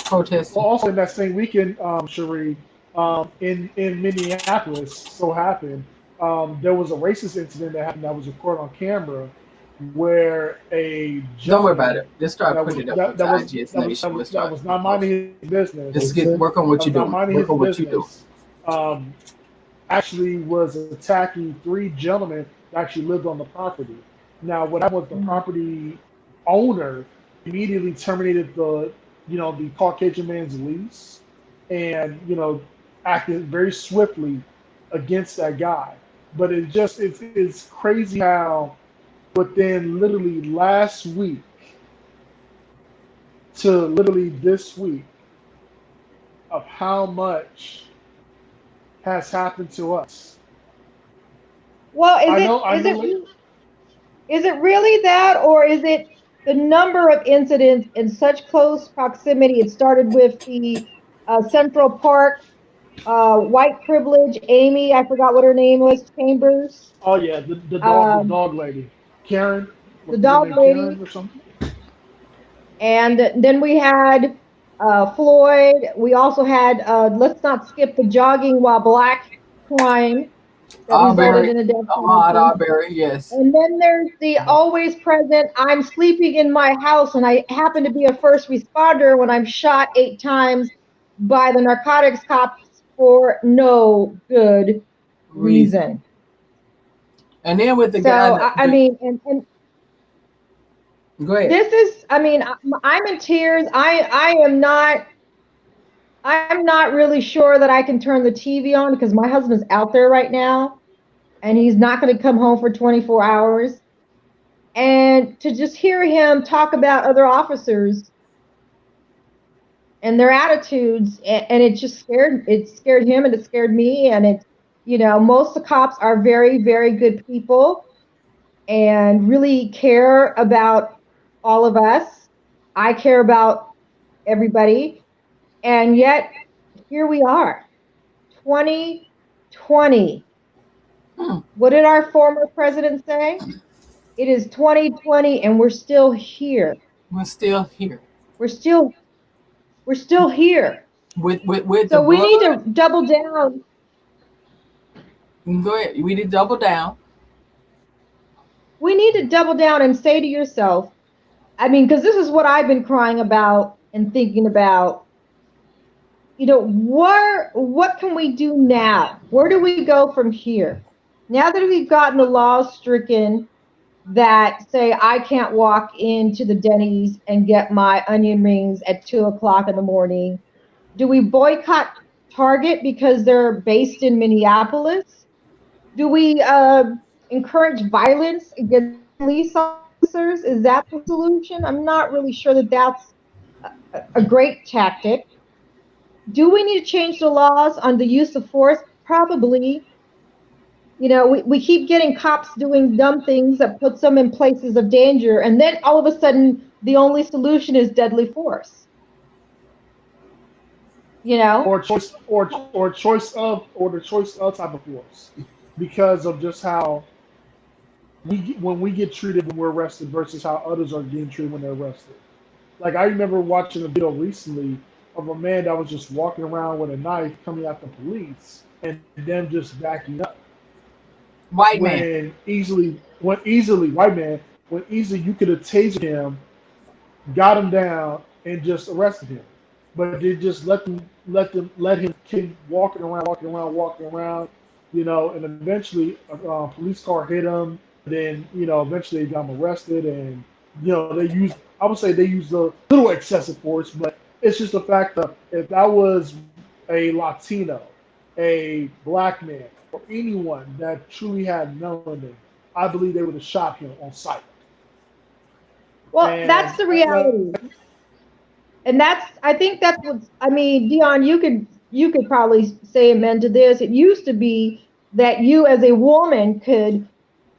protests. Well, also in that same weekend, Cherie, in Minneapolis, so happened there was a racist incident that happened that was recorded on camera, where a Don't worry about gentleman it. Just start that was putting it up that, onto that was IGS that was that Nation. was, We'll that start was not minding his business, just get work on what that was you're not doing. minding Work his on what you're doing. business, actually was attacking 3 gentlemen that actually lived on the property. Now, what happened was the Mm. property owner immediately terminated the Caucasian man's lease, and acted very swiftly against that guy. But it's crazy how within literally last week to literally this week of how much has happened to us. Well, is I it know, I is know. it is it really that, or is it the number of incidents in such close proximity? It started with the Central Park white privilege Amy, I forgot what her name was, Chambers, Oh yeah, the um, dog lady, Karen. the What's her dog name? lady, Karen or something? and then we had Floyd. We also had, let's not skip the jogging while black crime that resulted Arbery, in a death Ahmaud penalty. Arbery, yes. And then there's the always present, I'm sleeping in my house and I happen to be a first responder when I'm shot 8 times by the narcotics cops for no good reason. And then with the So, guy, I mean, and go ahead. this is, I mean, I'm in tears. I'm not really sure that I can turn the TV on because my husband's out there right now and he's not going to come home for 24 hours. And to just hear him talk about other officers and their attitudes, and it just scared him and it scared me. And it, most of the cops are very, very good people and really care about all of us. I care about everybody. And yet here we are, 2020. Hmm. What did our former president say? It is 2020 and we're still here. We're still here. We're still here. With the So we blood. need to double down. Go ahead. We did double down. We need to double down and say to yourself, I mean, because this is what I've been crying about and thinking about. What can we do now? Where do we go from here? Now that we've gotten the laws stricken that say I can't walk into the Denny's and get my onion rings at 2 o'clock in the morning, do we boycott Target because they're based in Minneapolis? Do we encourage violence against police officers? Is that the solution? I'm not really sure that that's a great tactic. Do we need to change the laws on the use of force? Probably. We keep getting cops doing dumb things that puts them in places of danger, and then all of a sudden the only solution is deadly force. You know? or choice or the choice of type of force because of just how when we get treated when we're arrested versus how others are getting treated when they're arrested. Like I remember watching a video recently of a man that was just walking around with a knife coming at the police and them just backing up White man. when easily white man when easily you could have tasered him, got him down, and just arrested him. But they just let him keep walking around, and eventually a police car hit him. Then eventually they got him arrested, and I would say they used a little excessive force, but it's just the fact that if that was a Latino, a black man, or anyone that truly had melanin, I believe they would have shot him on sight. Well, And that's the reality. And I think that's what, I mean, Dion, you could probably say amen to this. It used to be that you as a woman could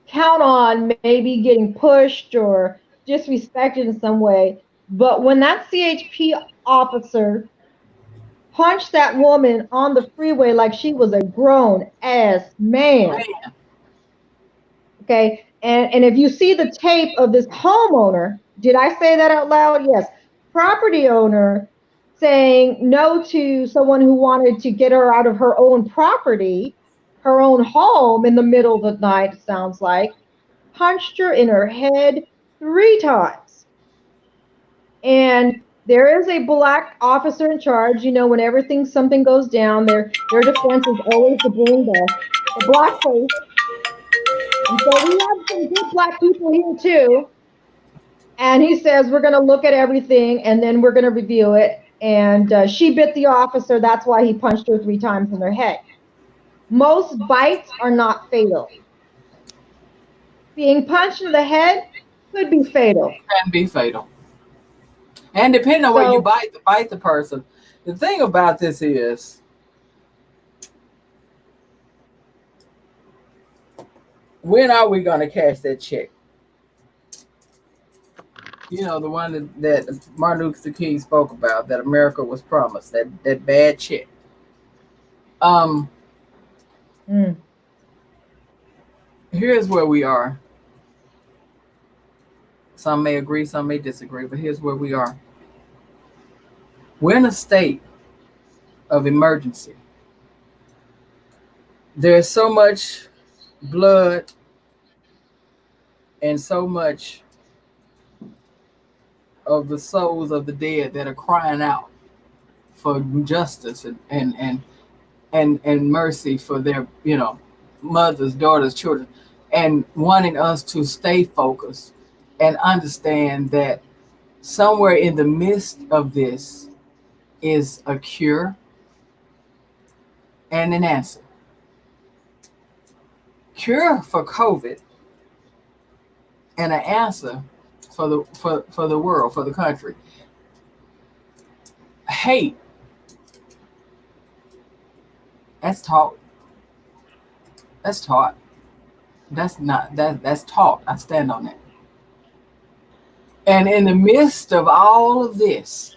count on maybe getting pushed or disrespected in some way. But when that CHP officer punched that woman on the freeway like she was a grown ass man, okay, and if you see the tape of this homeowner, did I say that out loud? Yes. Property owner saying no to someone who wanted to get her out of her own property, her own home in the middle of the night, sounds like, punched her in her head 3 times. And there is a black officer in charge. Whenever something goes down, their defense is always to bring the black face. And so we have some good black people here too. And he says we're going to look at everything and then we're going to review it. And she bit the officer. That's why he punched her 3 times in her head. Most bites are not fatal. Being punched in the head could be fatal. Can be fatal. And depending on where you So bite the person. The thing about this is, when are we going to cash that check? The one that Martin Luther King spoke about, that America was promised, that bad check. Here's where we are. Some may agree, some may disagree, but here's where we are. We're in a state of emergency. There's so much blood and so much of the souls of the dead that are crying out for justice and mercy for their, mothers, daughters, children, and wanting us to stay focused and understand that somewhere in the midst of this is a cure and an answer. Cure for COVID and an answer for the world, for the country. Hate, that's taught. That's taught. That's taught. I stand on that. And in the midst of all of this,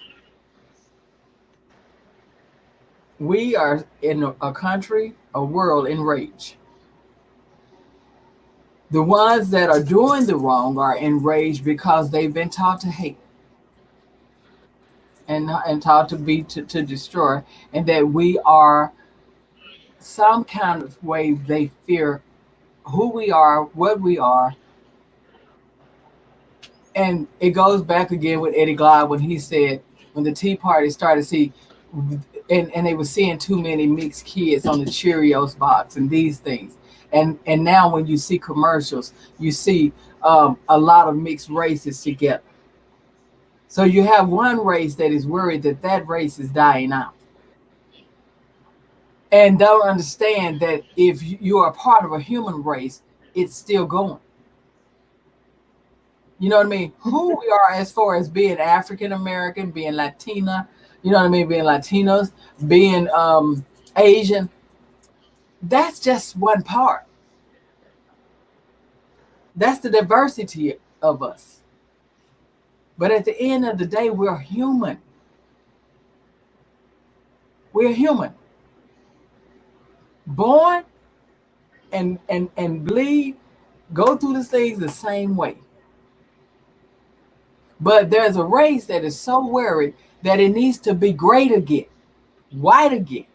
we are in a country, a world in rage. The ones that are doing the wrong are enraged because they've been taught to hate and taught to destroy, and that we are some kind of way they fear who we are, what we are. And it goes back again with Eddie Glaude when he said, when the Tea Party started, and they were seeing too many mixed kids on the Cheerios box and these things. And now when you see commercials, you see a lot of mixed races together. So you have one race that is worried that race is dying out, and don't understand that if you are part of a human race, it's still going. You know what I mean? Who we are as far as being African American, being Latina, you know what I mean? Being Latinos, being Asian, that's just one part. That's the diversity of us. But at the end of the day, we're human. We're human. Born and bleed, go through these things the same way. But there's a race that is so worried that it needs to be great again, white again.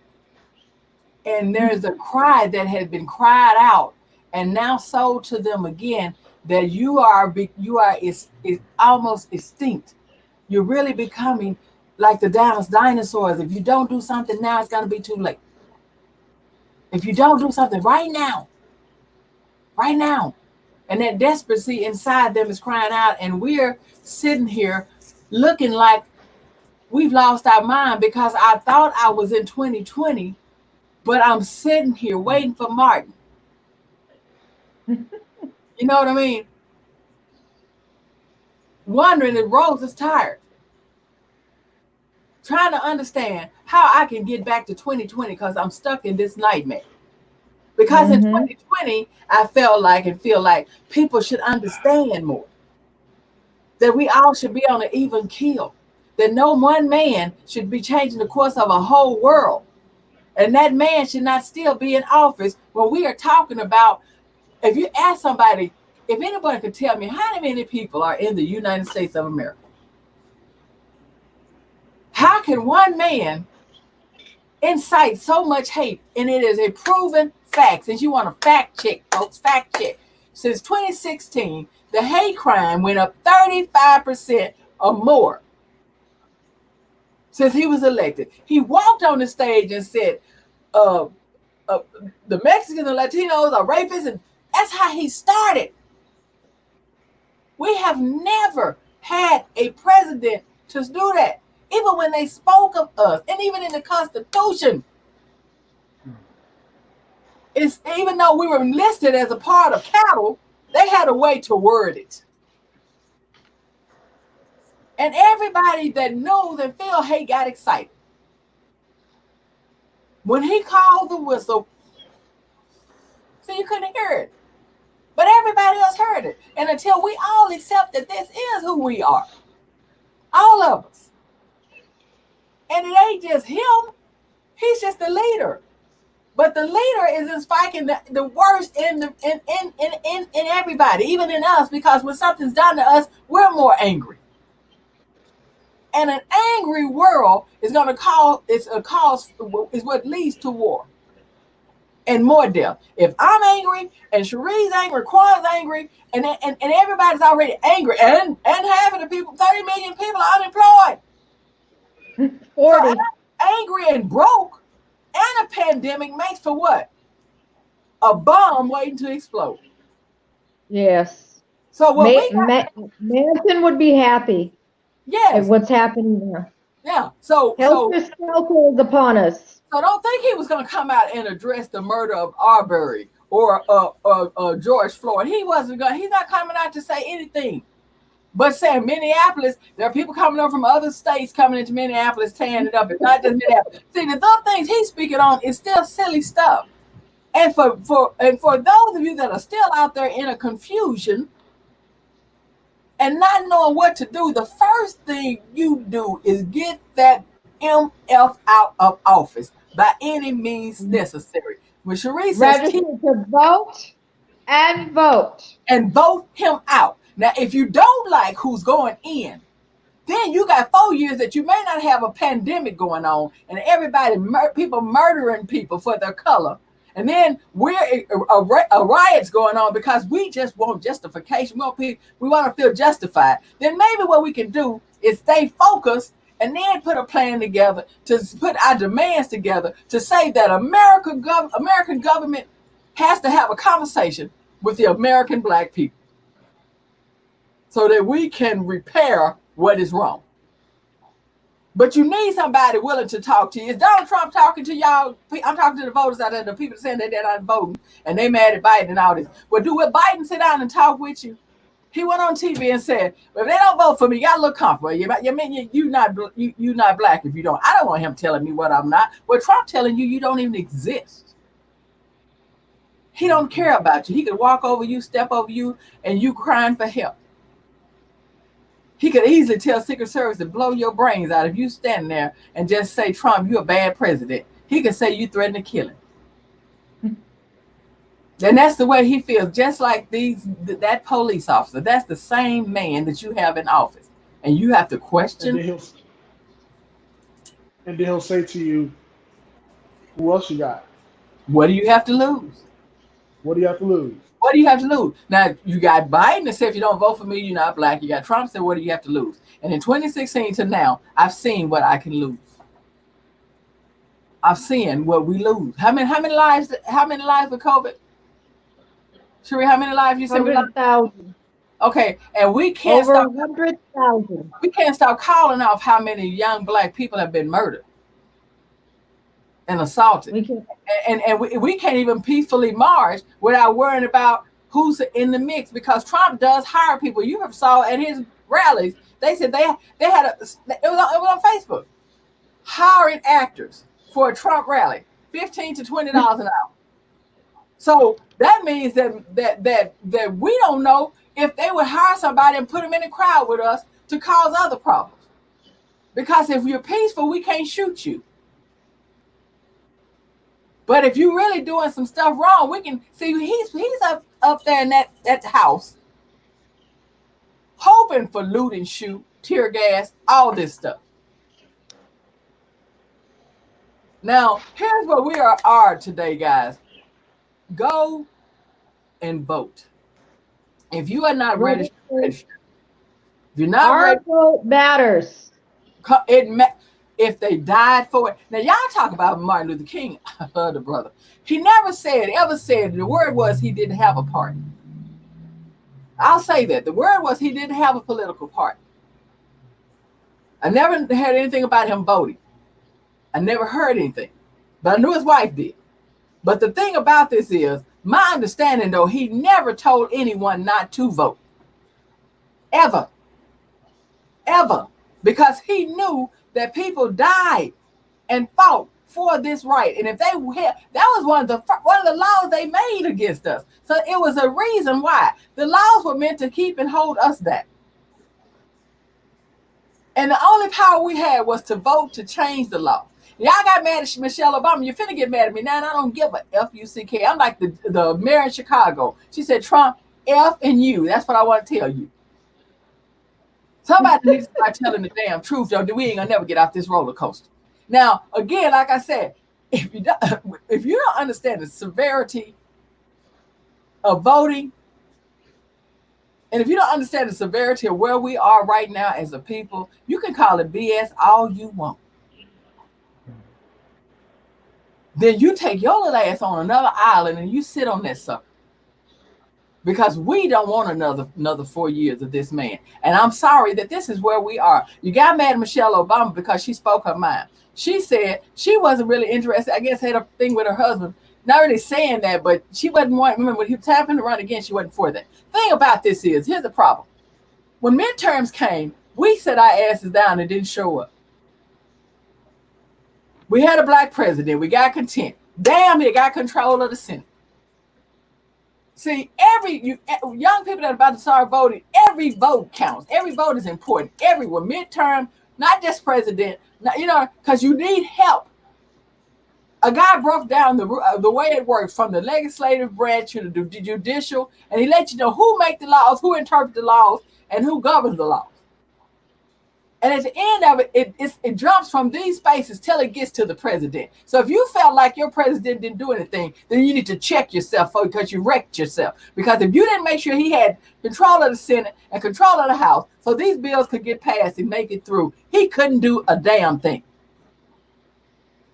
And there's a cry that had been cried out and now sold to them again, that you are is almost extinct. You're really becoming like the dinosaurs. If you don't do something now, it's going to be too late. If you don't do something right now, and that desperacy inside them is crying out, and we're sitting here looking like we've lost our mind because I thought I was in 2020, but I'm sitting here waiting for Martin. You know what I mean? Wondering if Rose is tired. Trying to understand how I can get back to 2020 because I'm stuck in this nightmare. Because in 2020, I feel like people should understand more. That we all should be on an even keel. That no one man should be changing the course of a whole world. And that man should not still be in office when we are talking about, if you ask somebody, if anybody could tell me how many people are in the United States of America, how can one man incite so much hate? And it is a proven fact. Since you want to fact check, folks, fact check. Since 2016, the hate crime went up 35% or more since he was elected. He walked on the stage and said, the Mexicans and Latinos are rapists, and that's how he started. We have never had a president to do that. Even when they spoke of us, and even in the Constitution, even though we were listed as a part of cattle, they had a way to word it. And everybody that knows and feel hate got excited. When he called the whistle, so you couldn't hear it. But everybody else heard it. And until we all accept that this is who we are, all of us. And it ain't just him, he's just the leader. But the leader is spiking the worst in everybody, even in us, because when something's done to us, we're more angry. And an angry world is going to is what leads to war and more death. If I'm angry and Cherie's angry, Quan's angry, and everybody's already angry, and half of the people, 30 million people are unemployed. 40. So angry and broke and a pandemic makes for what? A bomb waiting to explode. Yes. So what Manson would be happy at yes, what's happening there. yeah. So Helter Skelter is upon us. So don't think he was going to come out and address the murder of Arbery or George Floyd. He wasn't going. He's not coming out to say anything. But saying Minneapolis, there are people coming up from other states coming into Minneapolis, tearing it up. It's not just Minneapolis. See, the other things he's speaking on is still silly stuff. And for those of you that are still out there in a confusion and not knowing what to do, the first thing you do is get that MF out of office by any means necessary. When Cherie says register to vote and vote. And vote him out. Now, if you don't like who's going in, then you got 4 years that you may not have a pandemic going on and everybody, people murdering people for their color. And then a riot's going on because we just want justification. We want to feel justified. Then maybe what we can do is stay focused and then put a plan together to put our demands together to say that American government has to have a conversation with the American black people so that we can repair what is wrong. But you need somebody willing to talk to you. Is Donald Trump talking to y'all? I'm talking to the voters out there, the people saying that they're not voting and they mad at Biden and all this. Well, will Biden sit down and talk with you? He went on TV and said, well, if they don't vote for me, you got to look comfortable. You not black if you don't. I don't want him telling me what I'm not. Well, Trump telling you don't even exist. He don't care about you. He could walk over you, step over you, and you crying for help. He could easily tell Secret Service to blow your brains out if you stand there and just say, Trump, you're a bad president. He could say you threatened to kill him. And that's the way he feels, just like that police officer. That's the same man that you have in office. And you have to question. And then he'll say to you, who else you got? What do you have to lose? What do you have to lose? What do you have to lose? Now, you got Biden that said, if you don't vote for me, you're not black. You got Trump said, what do you have to lose? And in 2016 to now, I've seen what I can lose. I've seen what we lose. How many lives with COVID? Cherie, how many lives you said? 100,000. Okay, and we can't over 100,000. We can't stop calling off how many young black people have been murdered and assaulted. We can't even peacefully march without worrying about who's in the mix, because Trump does hire people. You have saw at his rallies, they said they had it was on Facebook, hiring actors for a Trump rally, $15 to $20 an hour. So that means that we don't know if they would hire somebody and put them in the crowd with us to cause other problems. Because if you're peaceful, we can't shoot you. But if you're really doing some stuff wrong, we can see he's up there in that house, hoping for loot and shoot, tear gas, all this stuff. Now, here's where we are today, guys. Go and vote. If you are not registered, if you're not our vote matters. If they died for it. Now, y'all talk about Martin Luther King, the brother. He never ever said, the word was he didn't have a party. I'll say that. The word was he didn't have a political party. I never heard anything about him voting. I never heard anything. But I knew his wife did. But the thing about this is, my understanding, though, he never told anyone not to vote. Ever. Ever. Because he knew that people died and fought for this right. And if they had, that was one of the laws they made against us. So it was a reason why. The laws were meant to keep and hold us back. And the only power we had was to vote to change the law. Y'all got mad at Michelle Obama. You're finna get mad at me now, and I don't give a F-U-C-K. I'm like the mayor in Chicago. She said, Trump, F and you. That's what I want to tell you. Somebody needs to start telling the damn truth, though. We ain't gonna never get off this roller coaster. Now, again, like I said, if you don't understand the severity of voting, and if you don't understand the severity of where we are right now as a people, you can call it BS all you want. Then you take your little ass on another island and you sit on that sucker. Because we don't want another 4 years of this man. And I'm sorry that this is where we are. You got mad at Michelle Obama because she spoke her mind. She said she wasn't really interested. I guess had a thing with her husband. Not really saying that, but she wasn't wanting. Remember, when he was having to run again, she wasn't for that. Thing about this is, here's the problem. When midterms came, we set our asses down and didn't show up. We had a black president. We got content. Damn, he got control of the Senate. See, young people that are about to start voting, every vote counts. Every vote is important. Everywhere, midterm, not just president. Because you need help. A guy broke down the way it works from the legislative branch to the judicial, and he let you know who make the laws, who interpret the laws, and who governs the laws. And at the end of it, it jumps from these spaces till it gets to the president. So if you felt like your president didn't do anything, then you need to check yourself because you wrecked yourself. Because if you didn't make sure he had control of the Senate and control of the House, so these bills could get passed and make it through, he couldn't do a damn thing.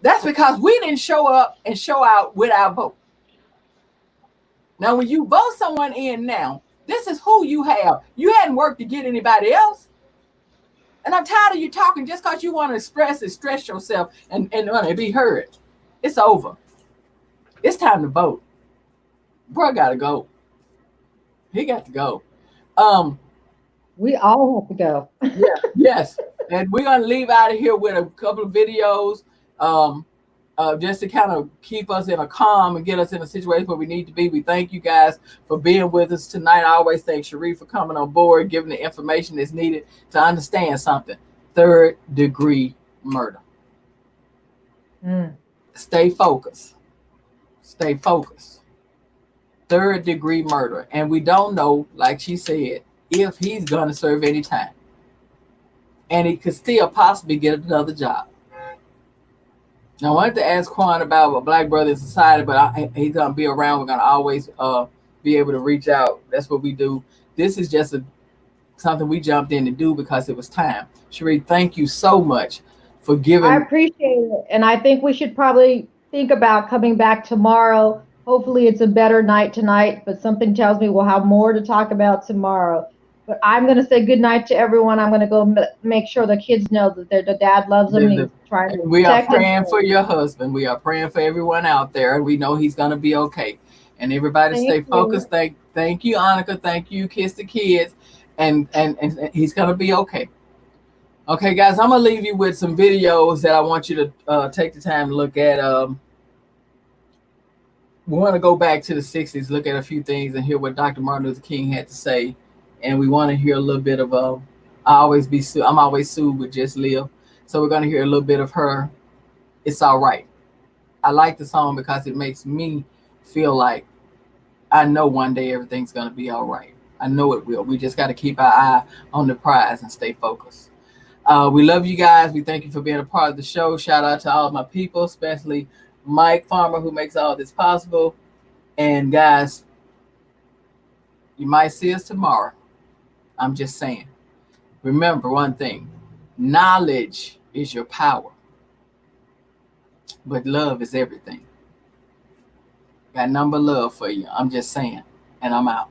That's because we didn't show up and show out with our vote. Now, when you vote someone in now, this is who you have. You hadn't worked to get anybody else. And I'm tired of you talking just because you want to express and stress yourself and want to be heard. It's over. It's time to vote. Bro got to go. He got to go. We all have to go. Yeah, yes. And we're going to leave out of here with a couple of videos just to kind of keep us in a calm and get us in a situation where we need to be. We thank you guys for being with us tonight. I always thank Sharif for coming on board, giving the information that's needed to understand something. 3rd-degree murder. Stay focused. Stay focused. 3rd-degree murder. And we don't know, like she said, if he's going to serve any time. And he could still possibly get another job. Now, I wanted to ask Quan about a Black Brother in Society, but he's going to be around. We're going to always be able to reach out. That's what we do. This is just something we jumped in to do because it was time. Sheree, thank you so much for giving. I appreciate it. And I think we should probably think about coming back tomorrow. Hopefully it's a better night tonight, but something tells me we'll have more to talk about tomorrow. But I'm going to say good night to everyone. I'm going to go make sure the kids know that their dad loves them. And he's trying to we are praying them. For your husband. We are praying for everyone out there. And we know he's going to be okay. And everybody stay focused. Thank you, Annika. Thank you, Kiss the Kids. And he's going to be okay. Okay, guys, I'm going to leave you with some videos that I want you to take the time to look at. We want to go back to the 60s, look at a few things and hear what Dr. Martin Luther King had to say. And we want to hear a little bit of I'm always sued with Just Live. So we're going to hear a little bit of her. It's all right. I like the song because it makes me feel like I know one day everything's going to be all right. I know it will. We just got to keep our eye on the prize and stay focused. We love you guys. We thank you for being a part of the show. Shout out to all of my people, especially Mike Farmer, who makes all this possible. And guys, you might see us tomorrow. I'm just saying. Remember one thing. Knowledge is your power. But love is everything. Got number love for you. I'm just saying. And I'm out.